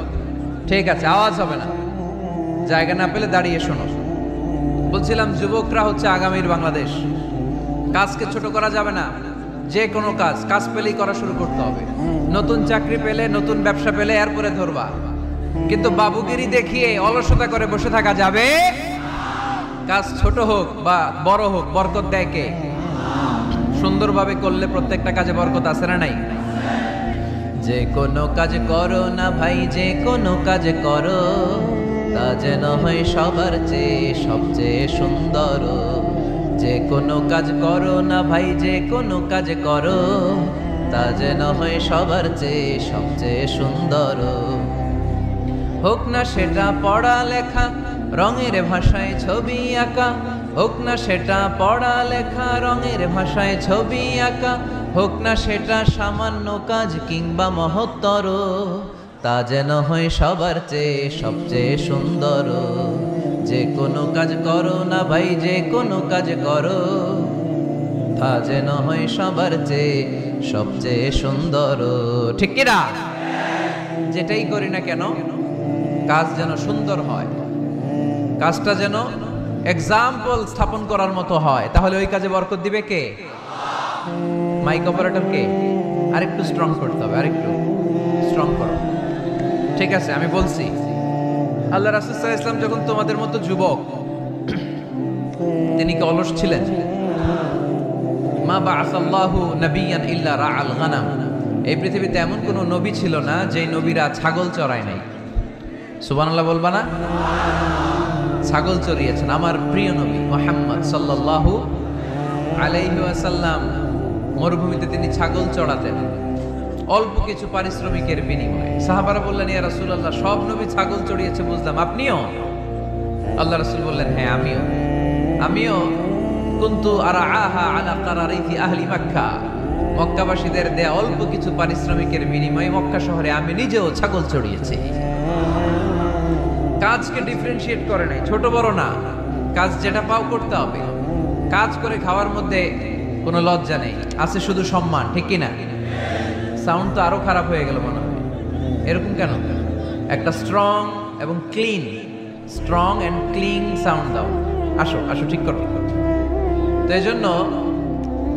ঠিক আছে, আওয়াজ হবে না। জায়গা না পেলে দাঁড়িয়ে শোনো। বলছিলাম যুবকরা হচ্ছে আগামীর বাংলাদেশ। কাজকে ছোট করা যাবে না। যে কোনো কাজ পেলেই করা শুরু করতে হবে। নতুন চাকরি পেলে, নতুন ব্যবসা পেলে এরপরে ধরবা। কিন্তু বাবুগিরি দেখিয়ে অলসতা করে বসে থাকা যাবে? কাজ ছোট হোক বা বড় হোক, বরকত দেয় কে? সুন্দরভাবে করলে প্রত্যেকটা কাজে বরকত আছে না নাই? যে কোনো কাজ করো না ভাই, যে কোনো কাজ করো, তা যেন হয় সবার চেয়ে সবচেয়ে সুন্দর। যে কোনো কাজ করো না ভাই, যে কোনো কাজ করো, তা যেন হয় সবার চেয়ে সবচেয়ে সুন্দর। হোক না সেটা পড়া লেখা, রঙের ভাষায় ছবি আঁকা, হোক না সেটা পড়া লেখা, রঙের ভাষায় ছবি আঁকা, হোক না সেটা সামান্য কাজ কিংবা মহত্তর, তা যেন হয় সবার চেয়ে সবচেয়ে সুন্দর। যে কোনো কাজ করো না ভাই, যে কোনো কাজ করো, তা যেন হয় সবার চেয়ে সবচেয়ে সুন্দর। ঠিক কিনা? যেটাই করি না কেন কাজ যেন সুন্দর হয়, কাজটা যেন এক্সাম্পল স্থাপন করার মতো হয়, তাহলে ওই কাজে বরকত দিবে কে? মাইক অপারেটর কে? আরেকটু স্ট্রং করতে হবে, আরেকটু স্ট্রং করো। ঠিক আছে, আমি বলছি, আল্লাহ রাসূল সাল্লাল্লাহু আলাইহি ওয়াসাল্লাম যখন তোমাদের মতো যুবক, তিনি কি অলস ছিলেন? মা বাআসাল্লাহু নাবিয়ান ইল্লা রাআল গানাম, এই পৃথিবীতে এমন কোন নবী ছিল না যে নবীরা ছাগল চড়ায় নাই। সুবহানাল্লাহ বলবা না? ছাগল চড়িয়েছেন আমার প্রিয় নবী মুহাম্মদ সাল্লাল্লাহু আলাইহি ওয়াসাল্লাম। মরুভূমিতে তিনি ছাগল চড়াতেন অল্প কিছু পারিশ্রমিকের বিনিময়ে। সাহাবারা বললেন, ইয়া রাসূলুল্লাহ, সব নবী ছাগল চড়িয়েছে বুঝলাম, আপনিও? আল্লাহ রাসূল বললেন, হ্যাঁ আমিও কুনতু আরআহা আলা কারারিতি আহলি মক্কা, মক্কাবাসীদের দেয়া অল্প কিছু পারিশ্রমিকের বিনিময়ে মক্কা শহরে আমি নিজেও ছাগল চড়িয়েছি। কাজকে ডিফারেন্সিয়েট করে নাই, ছোট বড় না, কাজ যেটা পাও করতে হবে। কাজ করে খাওয়ার মধ্যে কোনো লজ্জা নেই, আছে শুধু সম্মান। ঠিক কিনা? সাউন্ড তো আরো খারাপ হয়ে গেল মনে হয়। এরকম কেন? একটা স্ট্রং এবং clean, strong and clean sound দাও। আসো আসো, ঠিক করো। তো এই জন্য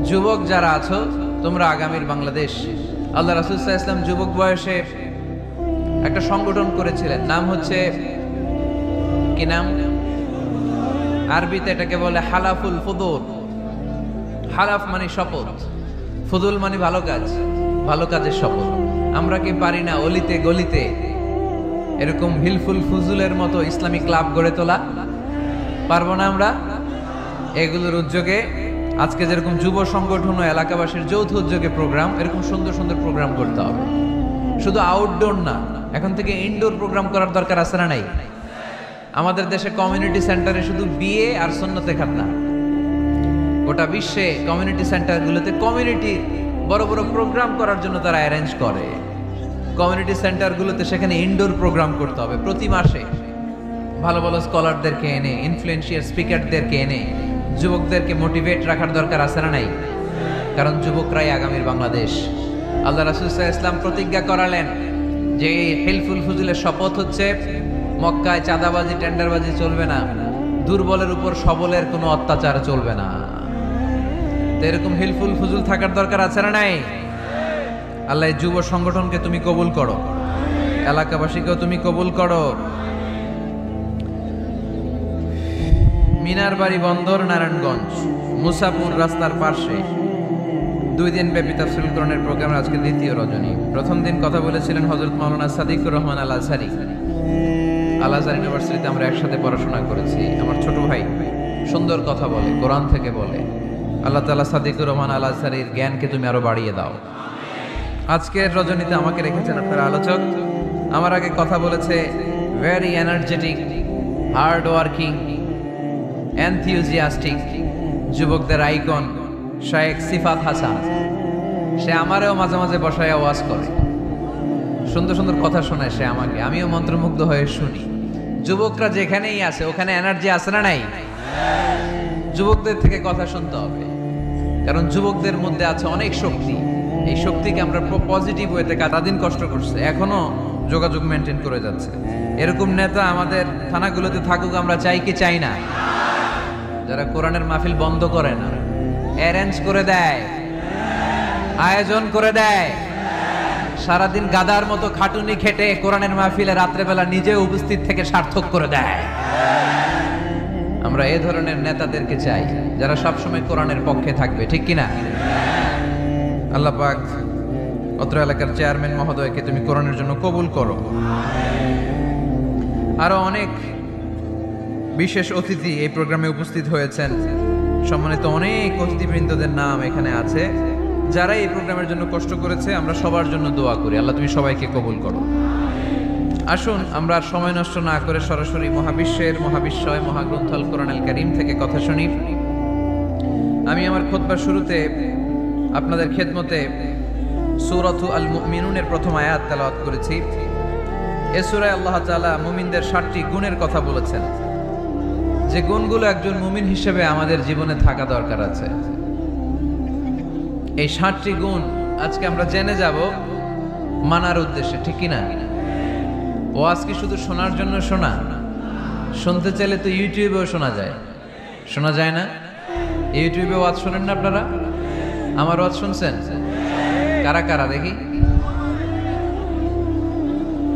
যুবক যারা আছো, তোমরা আগামীর বাংলাদেশ। আল্লাহ রাসূল সাল্লাল্লাহু আলাইহি ওয়াসাল্লাম যুবক বয়সে একটা সংগঠন করেছিলেন, নাম হচ্ছে কি নাম? আরবিতে এটাকে বলে হালাফুল ফুদুল। হালাফ মানে শপথ, ফুদুল মানে ভালো কাজ, ভালো কাজের শপথ। আমরা কি পারি না অলিতে গলিতে এরকম হিলফুল ফুজুলের মতো ইসলামিক ক্লাব গড়ে তোলা? পারবো না আমরা? এগুলোর উদ্যোগে আজকে যেরকম যুব সংগঠন ও এলাকাবাসীর যৌথ উদ্যোগে প্রোগ্রাম, এরকম সুন্দর সুন্দর প্রোগ্রাম করতে হবে। শুধু আউটডোর না, এখন থেকে ইনডোর প্রোগ্রাম করার দরকার আছে না নাই? আমাদের দেশে কমিউনিটি সেন্টারে শুধু বিয়ে আর সুন্নতে খাতনা, গোটা বিশ্বে কমিউনিটি সেন্টারগুলোতে কমিউনিটি বড় বড় প্রোগ্রাম করার জন্য তারা অ্যারেঞ্জ করে। কমিউনিটি সেন্টারগুলোতে সেখানে ইনডোর প্রোগ্রাম করতে হবে। প্রতি মাসে ভালো ভালো স্কলারদেরকে এনে, ইনফ্লুয়েন্সিয়াল স্পিকারদেরকে এনে যুবকদেরকে মোটিভেট রাখার দরকার আছে না নাই? কারণ যুবকরাই আগামীর বাংলাদেশ। আল্লাহ রাসূল সাল্লাল্লাহু আলাইহি ওয়াসাল্লাম প্রতিজ্ঞা করালেন যে হিলফুল ফুজুলের শপথ হচ্ছে মক্কায় চাঁদাবাজি টেন্ডারবাজি চলবে না, দুর্বলের উপর সবলের কোনো অত্যাচার চলবে না। তো এরকম হিলফুল ফুজুল থাকার দরকার আছে না নাই? আল্লাহ যুব সংগঠনকে তুমি কবুল করো, এলাকাবাসীকেও তুমি কবুল করো। মিনার বাড়ি বন্দর, নারায়ণগঞ্জ, মুসাপুর রাস্তার পাশে 2 দিন ব্যাপী তাফসীরুল কোরআনের প্রোগ্রামের আজকে দ্বিতীয় রজনী। প্রথম দিন কথা বলেছিলেন হযরত মাওলানা সাদিকুর রহমান আল আজহারী। আল আজহার ইউনিভার্সিটিতে আমরা একসাথে পড়াশোনা করেছি। আমার ছোট ভাই সুন্দর কথা বলে, কোরআন থেকে বলে। আল্লাহ তাআলা সাদিকুর রহমান আল আজহারীর জ্ঞানকে তুমি আরো বাড়িয়ে দাও। আজকের রজনীতে আমাকে রেখেছেন আপনার আলোচক। আমার আগে কথা বলেছে very energetic, hard working, enthusiastic যুবকদের আইকন শায়েখ সিফাত হাসান। সে আমারেও মাঝে মাঝে বসায় ওয়াজ করে, সুন্দর সুন্দর কথা শোনায় সে আমাকে, আমিও মন্ত্রমুগ্ধ হয়ে শুনি। যুবকরা যেখানেই আছে ওখানে এনার্জি আছে না নাই? যুবকদের থেকে কথা শুনতে হবে, কারণ যুবকদের মধ্যে আছে অনেক শক্তি। এই শক্তিকে আমরা পজিটিভ ওয়েতে দিন কষ্ট করছে, এখনো যোগাযোগ মেনটেন করে যাচ্ছে। এরকম নেতা আমাদের থানাগুলোতে থাকুক, আমরা চাই কি চাই না? যারা কোরআনের মাহফিল বন্ধ করে না, অ্যারেঞ্জ করে দেয়, আয়োজন করে দেয়, সারাদিন গাদার মতো খাটুনি খেটে কোরআনের মাহফিলে রাত্রেবেলা নিজে উপস্থিত থেকে সার্থক করে দেয়। আমরা এই ধরনের নেতাদেরকে চাই যারা সবসময় কোরআনের পক্ষে থাকবে, ঠিক কিনা? আল্লাহ পাক অত্র এলাকার চেয়ারম্যান মহোদয়কে তুমি কোরআনের জন্য কবুল করো। আরো অনেক বিশেষ অতিথি এই প্রোগ্রামে উপস্থিত হয়েছেন। সম্মানিত অনেক অতিথিবৃন্দদের নাম এখানে আছে যারা এই প্রোগ্রামের জন্য কষ্ট করেছে। আমরা সবার জন্য দোয়া করি, আল্লাহ তুমি সবাইকে কবুল করো। আসুন আমরা আর সময় নষ্ট না করে সরাসরি মহাবিশ্বের মহাবিশ্বয় মহাগ্রন্থ আল কোরআনুল কারীম থেকে কথা শুনি। আমি আমার খুতবার শুরুতে আপনাদের খেদমতে সূরাতু আল মুমিনুনের প্রথম আয়াত তেলাওয়াত করেছি। এই সূরায় আল্লাহ তাআলা মুমিনদের 7টি গুণের কথা বলেছেন, যে গুণগুলো একজন মুমিন হিসেবে আমাদের জীবনে থাকা দরকার আছে। এই 7টি গুণ আজকে আমরা জেনে যাব মানার উদ্দেশ্যে, ঠিক কিনা? ওয়াজ কি শুধু শোনার জন্য শোনা? শুনতে চাইলে তো ইউটিউবেও শোনা যায়, শোনা যায় না? ইউটিউবে ওয়াজ শোনেন না আপনারা? আমার ওয়াজ শুনছেন কারা কারা দেখি?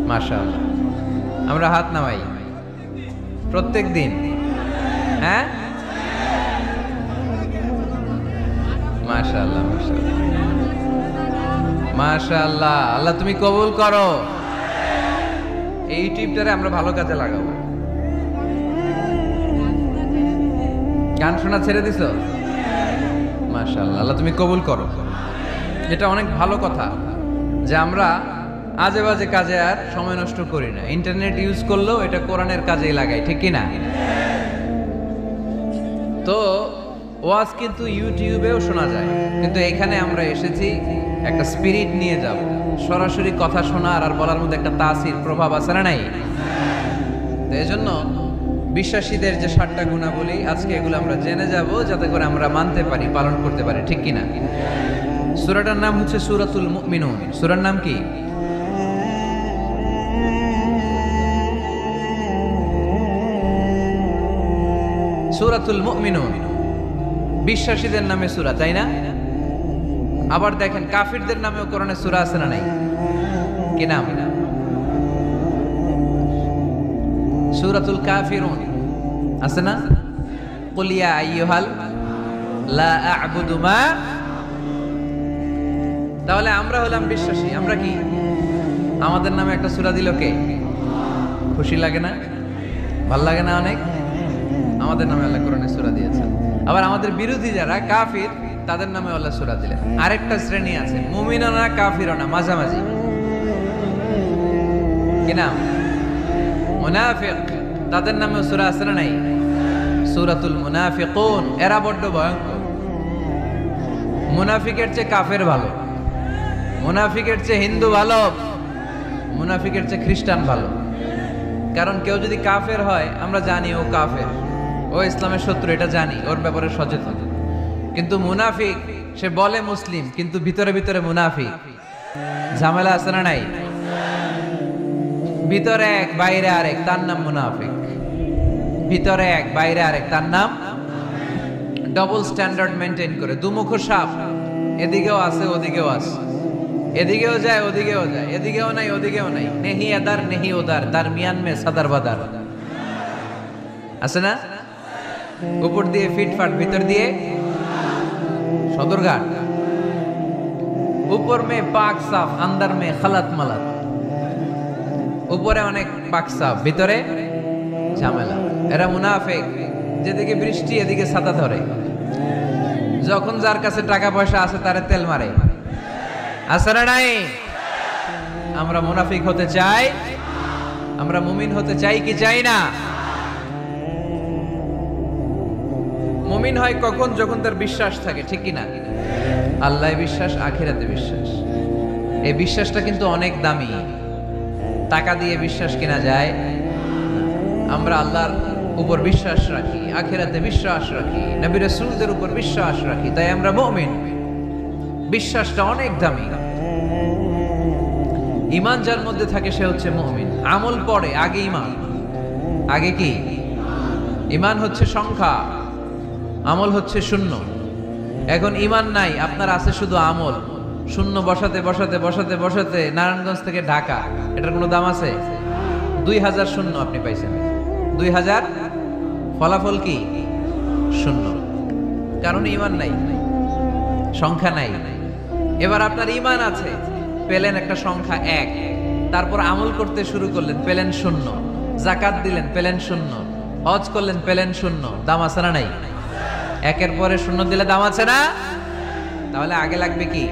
মাশাআল্লাহ, আমরা হাত নামাই প্রত্যেক দিন। হ্যাঁ, মাশাআল্লাহ মাশাআল্লাহ মাশাআল্লাহ। আল্লাহ তুমি কবুল করো। এই ইউটিউবটারে আমরা ভালো কাজে লাগাবো। গান শোনা ছেড়ে দিছো? মাশাআল্লাহ, আল্লাহ তুমি কবুল করো। এটা অনেক ভালো কথা যে আমরা আজে বাজে কাজে আর সময় নষ্ট করি না। ইন্টারনেট ইউজ করলেও এটা কোরআনের কাজেই লাগাই, ঠিক কিনা? তো ওয়াজ কিন্তু ইউটিউবেও শোনা যায়, কিন্তু এখানে আমরা এসেছি একটা স্পিরিট নিয়ে যাব। সরাসরি কথা শোনার আর বলার মধ্যে একটা তাসির প্রভাব আছে না নাই? তো এই জন্য বিশ্বাসীদের যে 7টা গুণাবলী আজকে এগুলো আমরা জেনে যাব, যাতে করে আমরা মানতে পারি, পালন করতে পারি, ঠিক কিনা? সূরাটার নাম হচ্ছে সূরাতুল মুমিনুন। সূরার নাম কি? সূরাতুল মুমিনুন। বিশ্বাসীদের নামে সূরা, তাই না? আবার দেখেন কাফিরদের নামেও কোরআনে সূরা আছে না নাই? কি নাম? সূরাতুল কাফিরুন আছে না? কুল ইয়া আইয়ুহাল লা আ'বুদু মা। তাহলে আমরা হলাম বিশ্বাসী। আমরা কি? আমাদের নামে একটা সূরা দিল কে? খুশি লাগে না? ভাল লাগে না অনেক? আমাদের নামে আল্লাহ কোরআনে সূরা দিয়েছেন। আবার আমাদের বিরোধী যারা কাফির, তাদের নামে আল্লাহ সূরা দিলেন। আরেকটা শ্রেণী আছে, মুমিনও না কাফিরও না, মাঝামাঝি। কি নাম? মুনাফিক। তাদের নামে সূরা আছে না নাই? সূরাতুল মুনাফিকুন। এরা বড্ড ভয়ঙ্কর। মুনাফিকের চেয়ে কাফের ভালো, মুনাফিকের চেয়ে হিন্দু ভালো, মুনাফিকের চেয়ে খ্রিস্টান ভালো। কারণ কেউ যদি কাফের হয়, আমরা জানি ও কাফের, ও ইসলামের শত্রু, এটা জানি, ওর ব্যাপারে সচেতন। কিন্তু মুনাফিক, সে বলে মুসলিম কিন্তু ভিতরে ভিতরে মুনাফিক। ঝামেলা আছে না নাই? ভিতরে এক বাইরে আরেক, তার নাম মুনাফিক। ভিতরে এক বাইরে আরেক, তার নাম ডবল স্ট্যান্ডার্ড মেনটেন করে। দুমুখ সাপ, এদিকেও আছে ওদিকেও আছে, এদিকেও যায় ওদিকেও যায়, এদিকেও নাই ওদিকেও নাই, নেহি এদার নেহি ওদার, দারমিয়ান মে সাদার বাদার। আছে না? উপর দিয়ে ফিটফাট, ভিতর দিয়ে সদরঘাট। উপর মে পাক সাফ, আন্দার মে খালাত মালাত। উপরে অনেক পাক সাফ, ভিতরে ঝামেলা। এরা মুনাফিক। যেদিকে বৃষ্টি এদিকে ছাতা ধরে, যখন যার কাছে টাকা পয়সা আছে তারে তেল মারে। আছে না নাই? আমরা মুনাফিক হতে চাই? আমরা মুমিন হতে চাই কি চাই না? মুমিন হয় কখন? যখন তার বিশ্বাস থাকে, ঠিক কিনা? আল্লাহ বিশ্বাস, আখিরাতে বিশ্বাস। এই বিশ্বাসটা কিন্তু অনেক দামি। টাকা দিয়ে বিশ্বাস কেনা যায়? আমরা আল্লাহর উপর বিশ্বাস রাখি, আখিরাতে বিশ্বাস রাখি, নবী রাসূলদের উপর বিশ্বাস রাখি, তাই আমরা মুমিন। বিশ্বাসটা অনেক দামি। ঈমান যার মধ্যে থাকে সে হচ্ছে মুমিন। আমল পড়ে, আগে ঈমান। আগে কি? ঈমান হচ্ছে সংখ্যা, আমল হচ্ছে শূন্য। এখন ঈমান নাই, আপনার আছে শুধু আমল। শূন্য বসাতে বসাতে বসাতে বসাতে নারায়ণগঞ্জ থেকে ঢাকা, এটার কোনো দাম আছে? 2000 শূন্য আপনি পাইছেন। 2000 ফলাফল কি? শূন্য। কারণ ঈমান নাই, সংখ্যা নাই। এবার আপনার ঈমান আছে, পেলেন একটা সংখ্যা 1, তারপর আমল করতে শুরু করলেন, পেলেন শূন্য। যাকাত দিলেন, পেলেন শূন্য। হজ করলেন, পেলেন শূন্য। দাম আছে না নাই? একের পরে শূন্য দিলে দাম আছে না? তাহলে আগে লাগবে কি?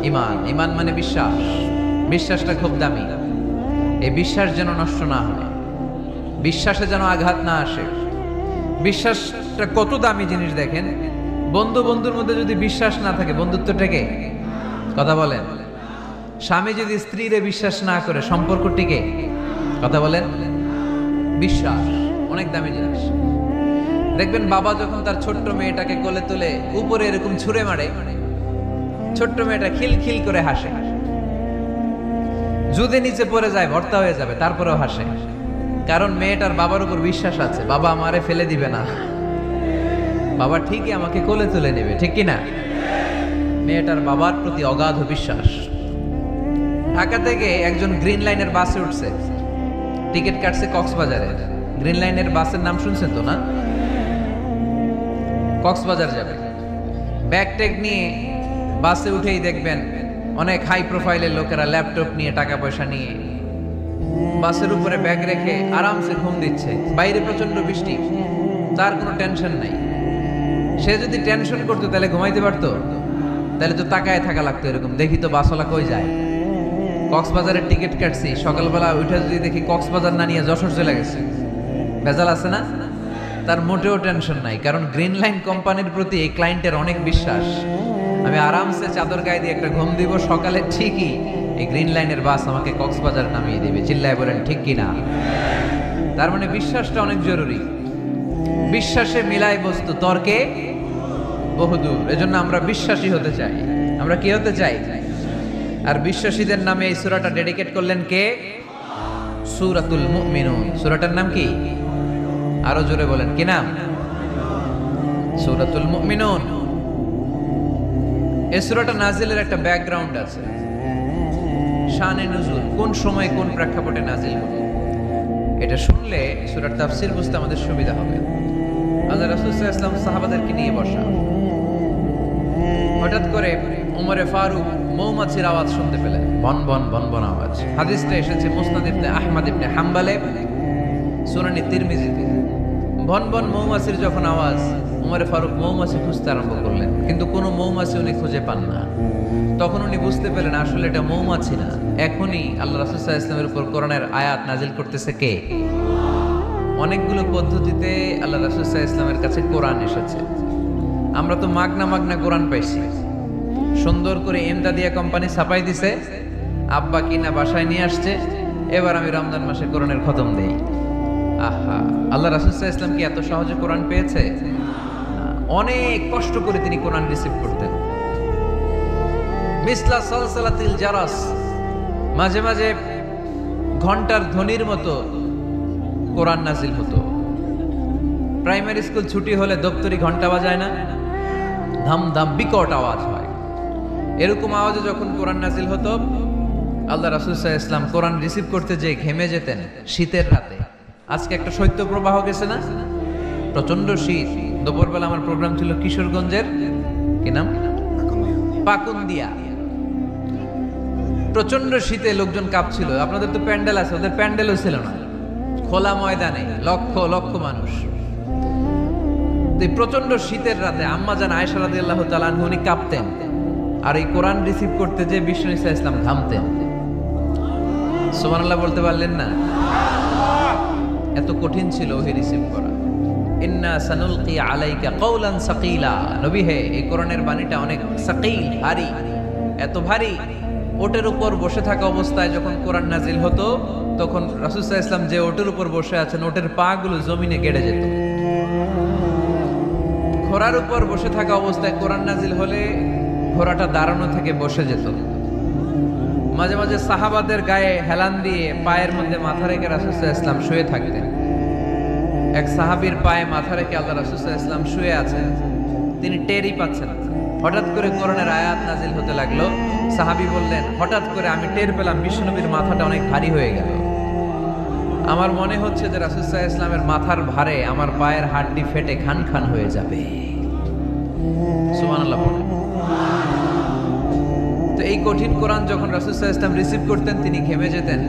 ঈমান। ঈমান মানে বিশ্বাস। বিশ্বাসটা খুব দামি। এই বিশ্বাস যেন নষ্ট না হয়, বিশ্বাসে যেন আঘাত না আসে। বিশ্বাসটা কত দামি জিনিস দেখেন। বন্ধু বন্ধুর মধ্যে যদি বিশ্বাস না থাকে, বন্ধুত্ব টেকে? কথা বলেন। স্বামী যদি স্ত্রীরে বিশ্বাস না করে, সম্পর্ক টিকে? কথা বলেন। বিশ্বাস অনেক দামি জিনিস। দেখবেন বাবা যখন তার ছোট্ট মেয়েটাকে কোলে তুলে উপরে এরকম ছুঁড়ে মারে, ছোট্ট মেয়েটা খিলখিল করে হাসে। যদি নিচে পড়ে যায় ভর্তা হয়ে যাবে, তারপরেও হাসে। কারণ মেয়েটার বাবার উপর বিশ্বাস আছে, বাবা আমারে ফেলে দিবে না, বাবা ঠিকই আমাকে কোলে তুলে নেবে, ঠিক কিনা? মেয়েটার বাবার প্রতি অগাধ বিশ্বাস। ঢাকা থেকে একজন গ্রিন লাইনের বাসে উঠছে, টিকিট কাটছে কক্সবাজারে। গ্রিন লাইনের বাসের নাম শুনছেন তো না? কক্সবাজার যাবে। ব্যাগ ট্যাগ নিয়ে বাসে উঠেই দেখবেন অনেক হাই প্রোফাইলের লোকেরা ল্যাপটপ নিয়ে, টাকা পয়সা নিয়ে বাসের উপরে ব্যাগ রেখে আরামসে ঘুম দিচ্ছে। বাইরে প্রচন্ড বৃষ্টি, তার কোনো টেনশন নাই। সে যদি টেনশন করতো তাহলে ঘুমাইতে পারতো? তাহলে তো তাকায় থাকা লাগতো এরকম, দেখি তো বাসওয়ালা কই যায়। কক্সবাজারের টিকিট কাটছি, সকালবেলা উঠে যদি দেখি কক্সবাজার না নিয়ে যশোর চলে গেছে, ভেজাল আছে না? তার মোটেও টেনশন নাই, কারণ গ্রিন লাইন কোম্পানির প্রতি এই ক্লায়েন্টের অনেক বিশ্বাস। আমি আরামসে চাদর গায়ে দিয়ে একটা ঘুম দিব, সকালে ঠিকই এই গ্রিন লাইনের বাস আমাকে কক্সবাজার নামিয়ে দিবে। চিল্লায় বলেন ঠিক কিনা? তার মানে বিশ্বাসটা অনেক জরুরি। বিশ্বাসে মিলাই বস্তু, তর্কে বহুদূর। এজন্য আমরা বিশ্বাসী হতে চাই। আমরা কি হতে চাই? আর বিশ্বাসীদের নামে এই সূরাটা ডেডিকেট করলেন কে? সূরাতুল মুমিনুন। সূরাটার নাম কি? আরো জোরে বলেন, কি নাম? সূরাতুল মুমিনুন। এই সূরাটা নাজিলের একটা ব্যাকগ্রাউন্ড আছে, শানে নুজুল, কোন সময় কোন প্রেক্ষাপটে নাজিল হলো। এটা শুনলে সূরার তাফসীর বুঝতে আমাদের সুবিধা হবে। আল্লাহ রাসূল সাল্লাল্লাহু আলাইহি ওয়াসাল্লাম সাহাবাদেরকে নিয়ে বসা, হঠাৎ করে ওমরে ফারুক মৌমাছির আওয়াজ শুনতে পেলেন, বন বন বন বন আওয়াজ। হাদিসটা এসেছে মুসনাদ ইবনে আহমদ ইবনে হাম্বলে, সুনানি তিরমিজিতে। বন বন মৌমাছির যখন আওয়াজ, ওমরে ফারুক মৌমাছি খুঁজতে আরম্ভ করলেন, কিন্তু কোনো মৌমাছি উনি খুঁজে পান না। তখন উনি বুঝতে পেলেন আসলে এটা মৌমাছি না। এখনই আল্লাহ রাসূল সাল্লাল্লাহু আলাইহি ওয়াসাল্লামের উপর কোরআনের আয়াত নাজিল করতেছে কে? অনেকগুলো পদ্ধতিতে আল্লাহ রাসূল সাল্লাল্লাহু আলাইহি ওয়াসাল্লামের কাছে কোরআন এসেছে। আমরা তো মাগনা মাগনা কোরআন পাইছি, সুন্দর করে এমদাদিয়া কোম্পানি ছাপাই দিছে, আব্বা কিনা বাসায় নিয়ে আসছে। এবার আমি রমজান মাসে কোরআনের খতম দেই। আহা, আল্লাহ রাসূল সাল্লাল্লাহু আলাইহি ওয়াসাল্লাম কি এত সহজে কোরআন পেয়েছে? অনেক কষ্ট করে তিনি কোরআন রিসিভ করতেন। মিসলা সালসালাতিল জারাস, মাঝে মাঝে ঘন্টার ধ্বনির মতো কোরআন নাজিল হতো। প্রাইমারি স্কুল ছুটি হলে দপ্তরি ঘন্টা বাজায় না, ধাম ধাম বিকট আওয়াজ হয়। এরকম আওয়াজে যখন কোরআন নাজিল হতো, আল্লাহ রাসূল সাল্লাল্লাহু আলাইহি ওয়াসাল্লাম কোরআন রিসিভ করতে যেয়ে ঘেমে যেতেন শীতের রাতে। আজকে একটা শৈত্য প্রবাহ গেছে না, প্রচন্ড শীত। দুপুরবেলা আমার প্রোগ্রাম ছিল কিশোরগঞ্জের, কি নাম, পাকুন্দিয়া। প্রচন্ড শীতে লোকজন কাঁপছিল। আপনাদের তো প্যান্ডেল আছে, ওদের প্যান্ডেলও ছিল না, খোলা ময়দানে লক্ষ লক্ষ মানুষ। প্রচন্ড শীতের রাতে আম্মা জান আয়েশা রাদিয়াল্লাহু তাআলা আনহা উনি কাঁপতেন, আর এই কোরআন রিসিভ করতে যে বিষ্ণু ঈসা ইসলাম ঘামতেন। সুবহানাল্লাহ বলতে পারলেন না? এত কঠিন ছিল ওহি রিসিভ করা। ইন্না সানুলকি আলাইকা কওলান সাকিলা, নবী হে এই কোরআনের বাণীটা অনেক সাকিল, ভারী, এত ভারী। ওটের উপর বসে থাকা অবস্থায় যখন কোরআন নাজিল হতো, তখন রাসূল সাল্লাল্লাহু আলাইহি ওয়াসাল্লাম যে ওটের উপর বসে আছেন, ওটের পা গুলো জমিনে গেড়ে যেত। ঘোড়ার উপর বসে থাকা অবস্থায় কোরআন নাজিল হলে ঘোড়াটা দাঁড়ানো থেকে বসে যেত। মাঝে মাঝে সাহাবাদের গায়ে হেলান দিয়ে পায়ের মধ্যে মাথা রেখে রাসূল সাল্লাল্লাহু আলাইহি ওয়াসাল্লাম শুয়ে থাকতেন। এক সাহাবীর পায়ে মাথা রেখে আল্লাহ রাসূল সাল্লাল্লাহু আলাইহি ওয়াসাল্লাম শুয়ে আছেন, তিনি টেরই পাচ্ছেন না। হঠাৎ করে কোরআনের আয়াত নাজিল হতে লাগলো। সাহাবী বললেন, হঠাৎ করে আমি টের পেলাম বিশ্বনবীর মাথাটা অনেক ভারী হয়ে গেল। আমার মনে হচ্ছে যে রাসূল সাল্লাল্লাহু আলাইহি ওয়াসাল্লামের মাথার ভারে আমার পায়ের হাড়টি ফেটে খান খান হয়ে যাবে। সুবহানাল্লাহ পড়ে। তো এই কঠিন কোরআন যখন রাসূল সাল্লাল্লাহু আলাইহি ওয়াসাল্লাম রিসিভ করতেন তিনি ঘেমে যেতেন।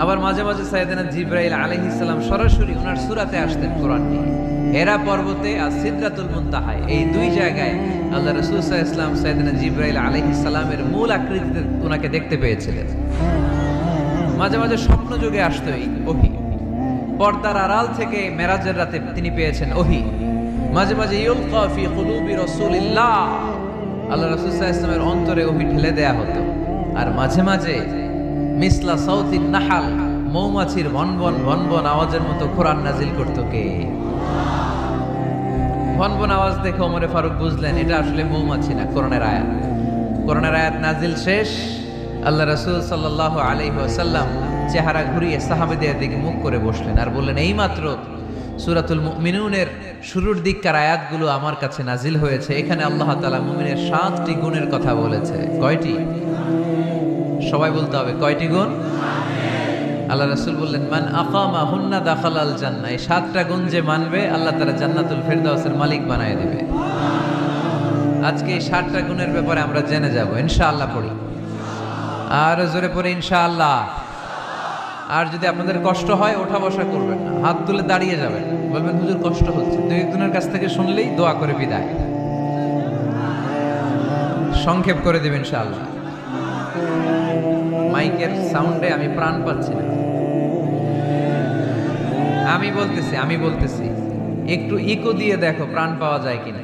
আবার মাঝে মাঝে সাইয়েদনা জিবরাইল আলাইহিস সালাম সরাসরি ওনার সূরাতে আসতেন কোরআন নিয়ে। হেরা পর্বতে আর সিদরাতুল মুনতাহায়, এই দুই জায়গায় আল্লাহ রাসূল সাল্লাল্লাহু আলাইহি ওয়াসাল্লাম সাইয়েদনা জিবরাইল আলাইহিস সালামের মূল আকৃতিতে ওনাকে দেখতে পেয়েছিলেন। মাঝে মাঝে স্বপ্ন যুগে আসতো এই ওহী। পর্দার আড়াল থেকে মেরাজের রাতে তিনি পেয়েছেন ওহী। মাঝে মাঝে ইউলকা ফি কুলুবি রাসূলিল্লাহ, আল্লাহ রাসূল সাল্লাল্লাহু আলাইহি ওয়াসাল্লামের অন্তরে ওহী ঢেলে দেয়া হতো। আর মাঝে মাঝে মিসলা সাউতিন নাহাল, মৌমাছির ভনভন ভনভন আওয়াজের মতো কোরআন নাজিল করতো কে? ভনভন আওয়াজ দেখে ওমরে ফারুক বুঝলেন এটা আসলে মৌমাছি না, কোরআনের আয়াত। কোরআনের আয়াত নাজিল শেষ, আল্লাহ রাসূল সাল্লাল্লাহু আলাইহি ওয়াসাল্লাম চেহারা ঘুরিয়ে সাহাবীদের দিকে মুখ করে বসলেন আর বললেন, এইমাত্র সূরাতুল মুমিনুনের শুরুর দিককার আয়াতগুলো আমার কাছে নাজিল হয়েছে। এখানে আল্লাহ তাআলা মুমিনের 7টি গুণের কথা বলেছে। কয়টি? সবাই বলতে হবে, কয়টি গুণ? আল্লাহ রাসূল বললেন, মান আকামা হুন্না দাখালাল জান্নাহ। এই 7টা গুণ যে মানবে আল্লাহ তাআলা জান্নাতুল ফেরদাউসের মালিক বানায় দিবে। আজকে এই 7টা গুণের ব্যাপারে আমরা জেনে যাব ইনশাআল্লাহ। পড়ি আর জোরে পড়ে ইনশাআল্লাহ। আর যদি আপনাদের কষ্ট হয় ওঠা বসা করবেন না, হাত তুলে দাঁড়িয়ে যাবেন, বলবেন হুজুর কষ্ট হচ্ছে। দুই একজনের কাছ থেকে শুনলেই দোয়া করে বিদায়, সংক্ষেপ করে দেবেন ইনশাআল্লাহ। মাইকের সাউন্ডে আমি প্রাণ পাচ্ছি না। আমি বলতেছি একটু ইকো দিয়ে দেখো প্রাণ পাওয়া যায় কিনা।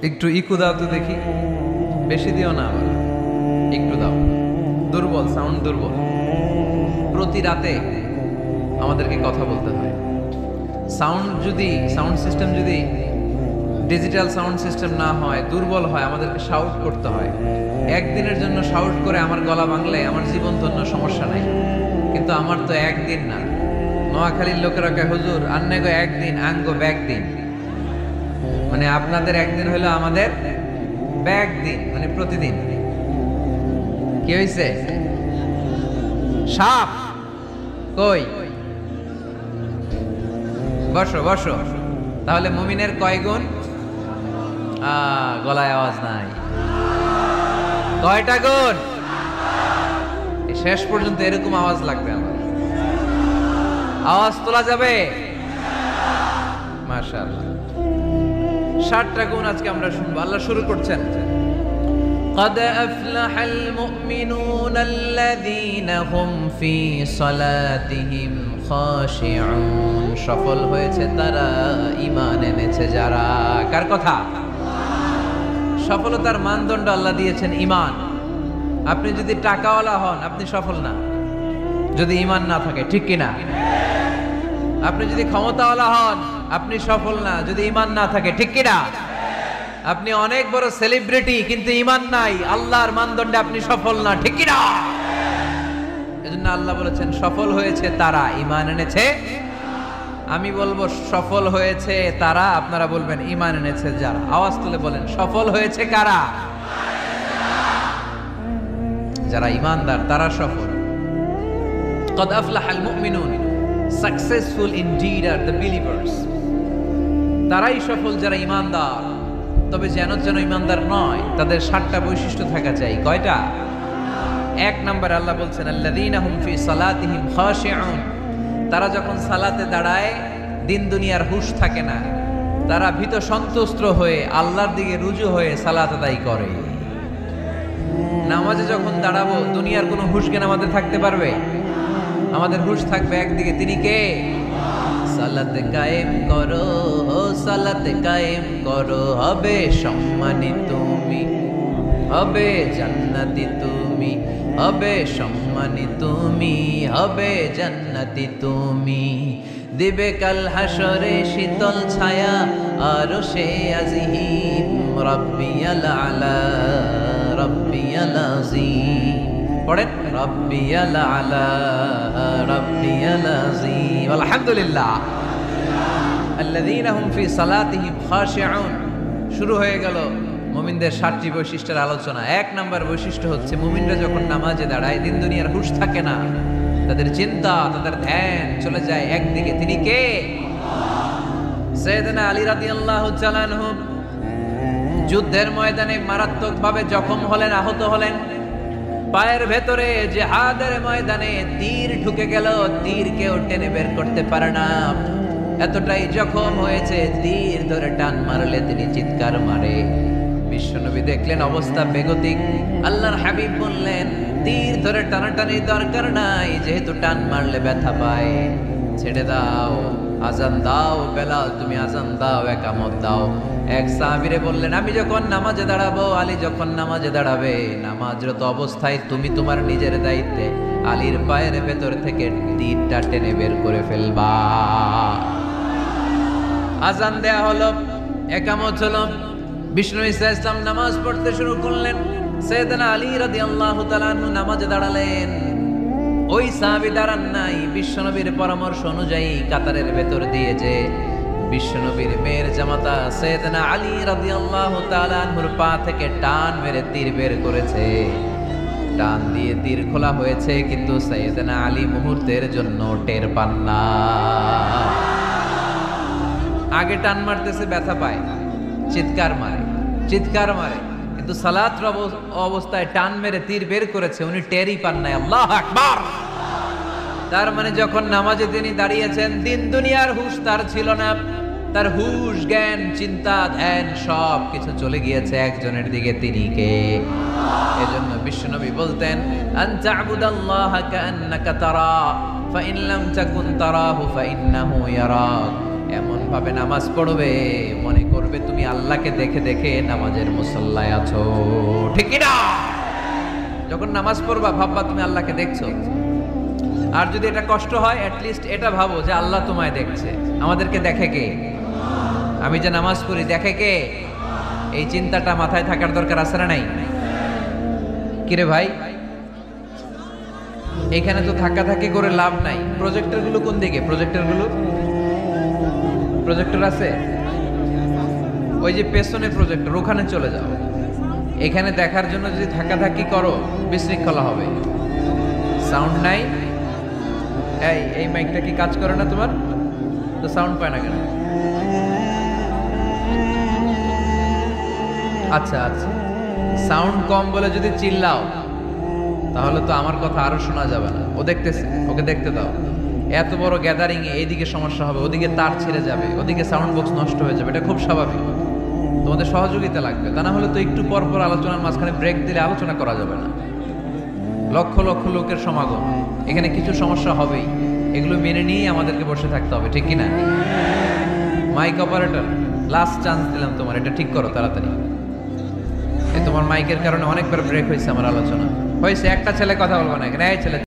একটু ইকো দাও তো দেখি, বেশি দিও না, আবার একটু দাও। দুর্বল সাউন্ড, দুর্বল। প্রতি রাতে আমাদেরকে কথা বলতে হয়। সাউন্ড সিস্টেম যদি ডিজিটাল সাউন্ড সিস্টেম না হয়, দুর্বল হয়, আমাদেরকে শাউট করতে হয়। একদিনের জন্য শাউট করে আমার গলা ভাঙলে আমার জীবন ধন্য, সমস্যা নাই। কিন্তু আমার তো একদিন না। নোয়াখালীর লোকেরা কয় হুজুর আন্নে গো একদিন, আঙ্গো ব্যাগ দিন। মানে আপনাদের একদিন হলো আমাদের ব্যাগ দিন, মানে প্রতিদিন। কি হয়েছে? সাপ কই? বসো বসো। তাহলে মুমিনের কয় গুণ? গলায় আওয়াজ নাই। কয়টা গুণ? শেষ পর্যন্ত এরকম আওয়াজ লাগবে আমার। আওয়াজ তোলা যাবে? মাশাআল্লাহ। 7টা গুণ আজকে আমরা শুনবো। আল্লাহ শুরু করছেন, قد أفلح المؤمنون الذين هم في صلاتهم خاشعون। সফল হয়েছে তারা, ঈমান এনেছে যারা। কার কথা? সফলতার মানদণ্ড আল্লাহ দিয়েছেন ঈমান। আপনি যদি টাকাওয়ালা হন আপনি সফল না, যদি ঈমান না থাকে, ঠিক কিনা? আপনি যদি ক্ষমতাওয়ালা হন আপনি সফল না, যদি ঈমান না থাকে, ঠিক কিনা? আপনি অনেক বড় সেলিব্রিটি কিন্তু ঈমান নাই, আল্লাহর মানদণ্ডে আপনি সফল না, ঠিক কিনা? এজন্য আল্লাহ বলেছেন সফল হয়েছে তারা, ঈমান এনেছে। আমি বলবো সফল হয়েছে তারা, আপনারা বলবেন ঈমান এনেছে যারা। আওয়াজ তুলে বলেন সফল হয়েছে কারা? যারা ঈমানদার তারা সফল। قد أفلح المؤمنون, successful indeed are the believers. তারাই সফল যারা ঈমানদার। তবে যেন ঈমানদার নয়, তাদের 7টা বৈশিষ্ট্য থাকা চাই। কয়টা? 1 নম্বর আল্লাহ বলছেন আল্লাযীনা হুম ফি সালাতিহিম খাশিউন। তারা যখন সালাতে দাঁড়ায় দিন দুনিয়ার হুঁশ থাকে না, তারা ভীত সন্ত্রস্ত হয়ে আল্লাহর দিকে রুজু হয়ে সালাত আদায় করে। নামাজে যখন দাঁড়াবো দুনিয়ার কোনো হুঁশ জ্ঞান আমাদের থাকতে পারবে? আমাদের হুঁশ থাকবে একদিকে, তিনি কে? সালাত কায়েম করো, সালাত কায়েম করো, হবে সম্মানী তুমি, হবে জান্নাতি তুমি, হবে সম্মানী তুমি, হবে জান্নাতি তুমি। দিবে কাল হাসরে শীতল ছায়া আরশে আজিম, রাব্বিয়াল আলা রাব্বিয়াল আযীম। পড়েন রাব্বিয়াল আলা রাব্বিয়াল আযীম। আলহামদুলিল্লাহ। আল্লাযীনা হুম ফি সালাতিহিম খাশিউন। শুরু হয়ে গেল মুমিনদের 7টি বৈশিষ্ট্যের আলোচনা। 1 নাম্বার বৈশিষ্ট্য হচ্ছে মুমিনরা যখন নামাজে দাঁড়ায় দিন দুনিয়ার হুঁশ থাকে না, তাদের চিন্তা তাদের ধ্যান চলে যায় একদিকে, তিনি কে? সাইয়েদনা আলী রাদিয়াল্লাহু তাআলা আনহু যুদ্ধের ময়দানে মারাত্মকভাবে জখম হলেন, আহত হলেন। পায়ের ভেতরে জিহাদের ময়দানে তীর ঢুকে গেল, তীর কেউ টেনে বের করতে পারে না, এতটাই জখম হয়েছে। তীর ধরে টান মারলে তিনি চিৎকার মারে। বিশ্বনবী দেখলেন অবস্থা বেগতিক, আল্লাহর হাবিব বললেন তীর ধরে টানাটানির দরকার নাই, যেহেতু টান মারলে ব্যথা পায়, ছেড়ে দাও, আজান দাও। বেলাল তুমি আজান দাও, একামত দাও। এক সাহাবীরে বললেন আমি যখন নামাজে দাঁড়াবো, আলী যখন নামাজে দাঁড়াবে, নামাজরত অবস্থায় তুমি তোমার নিজের দায়িত্বে আলীর পায়ের ভেতর থেকে তীরটা টেনে বের করে ফেলবা। আজান দেয়া হলো, একামত হলো, বিষ্ণু ইসলাম নামাজ পড়তে শুরু করলেন। সাইয়েদনা আলী রাদিয়াল্লাহু তাআলা আনহু নামাজে দাঁড়ালেন। ওই সাহাবী দাঁড়ান নাই, বিশ্বনবীর পরামর্শ অনুযায়ী কাতারের ভেতর দিয়ে যে বিশ্বনবীর মেয়ের জামাতা সাইয়েদনা আলী রাদিয়াল্লাহু তাআলা আনহুর পা থেকে টান মেরে তীর বের করেছে। টান দিয়ে তীর খোলা হয়েছে, কিন্তু সাইয়েদনা আলী মুহূর্তের জন্য টের পান না। আগে টান মারতেছে, ব্যথা পায়, চিৎকার মারে, কিন্তু সালাতের অবস্থায় টান মেরে তীর বের করেছে, উনি টেরই পান নাই। আল্লাহু আকবার। তার মানে যখন নামাজে তিনি দাঁড়িয়েছেন, দিন দুনিয়ার হুঁশ তার ছিল না, তার হুঁশ, জ্ঞান, চিন্তা, ধ্যান সব কিছু চলে গিয়েছে একজনের দিকে, তিনি কে? এজন্য বিশ্বনবী বলতেন আনতা'বুদাল্লাহা কাআন্নাকা তারা ফাইন লাম তাকুন তারাহু ফাইন্নাহু ইয়ারাক। এমন ভাবে নামাজ পড়বে মনে করবে তুমি আল্লাহকে দেখে দেখে নামাজের মুসল্লায় আছো, ঠিক কি না? যখন নামাজ পড়বা ভাববা তুমি আল্লাহকে দেখছো। আর যদি এটা কষ্ট হয়, অ্যাটলিস্ট এটা ভাবো যে আল্লাহ তোমায় দেখছে। আমাদেরকে দেখে কে? আমি যে নামাজ পড়ি দেখে কে? এই চিন্তাটা মাথায় থাকার দরকার আছে না নাই? কিরে ভাই, এখানে তো ধাক্কাধাক্কি করে লাভ নাই। প্রজেক্টর গুলো কোন দিকে? প্রজেক্টর আছে ওই যে পেছনে প্রজেক্টর, ওখানে চলে যাও। এখানে দেখার জন্য যদি ধাক্কাধাক্কি করো বিশৃঙ্খলা হবে। সাউন্ড নাই। এই মাইকটা কি কাজ করে না তোমার? তো সাউন্ড পায় না কেন? আচ্ছা, সাউন্ড কম বলে যদি চিল্লাও তাহলে তো আমার কথা আরো শোনা যাবে না। ও দেখতেছে, ওকে দেখতে দাও। এত বড় গ্যাদারিং এ এইদিকে সমস্যা হবে, ওদিকে তার ছিঁড়ে যাবে, ওদিকে সাউন্ড বক্স নষ্ট হয়ে যাবে, এটা খুব স্বাভাবিক। তোমাদের সহযোগিতা লাগবে, তা না হলে তো একটু পর পর আলোচনার মাঝখানে ব্রেক দিলে আলোচনা করা যাবে না। লক্ষ লক্ষ লোকের সমাগম, এখানে কিছু সমস্যা হবেই, এগুলো মেনে নিয়েই আমাদেরকে বসে থাকতে হবে, ঠিক কিনা? মাইক অপারেটর, লাস্ট চান্স দিলাম তোমার, এটা ঠিক করো তাড়াতাড়ি। তোমার মাইকের কারণে অনেকবার ব্রেক হয়েছে আমার আলোচনা। হয়েছে, একটা ছেলে কথা বলবো না এখানে। এই ছেলে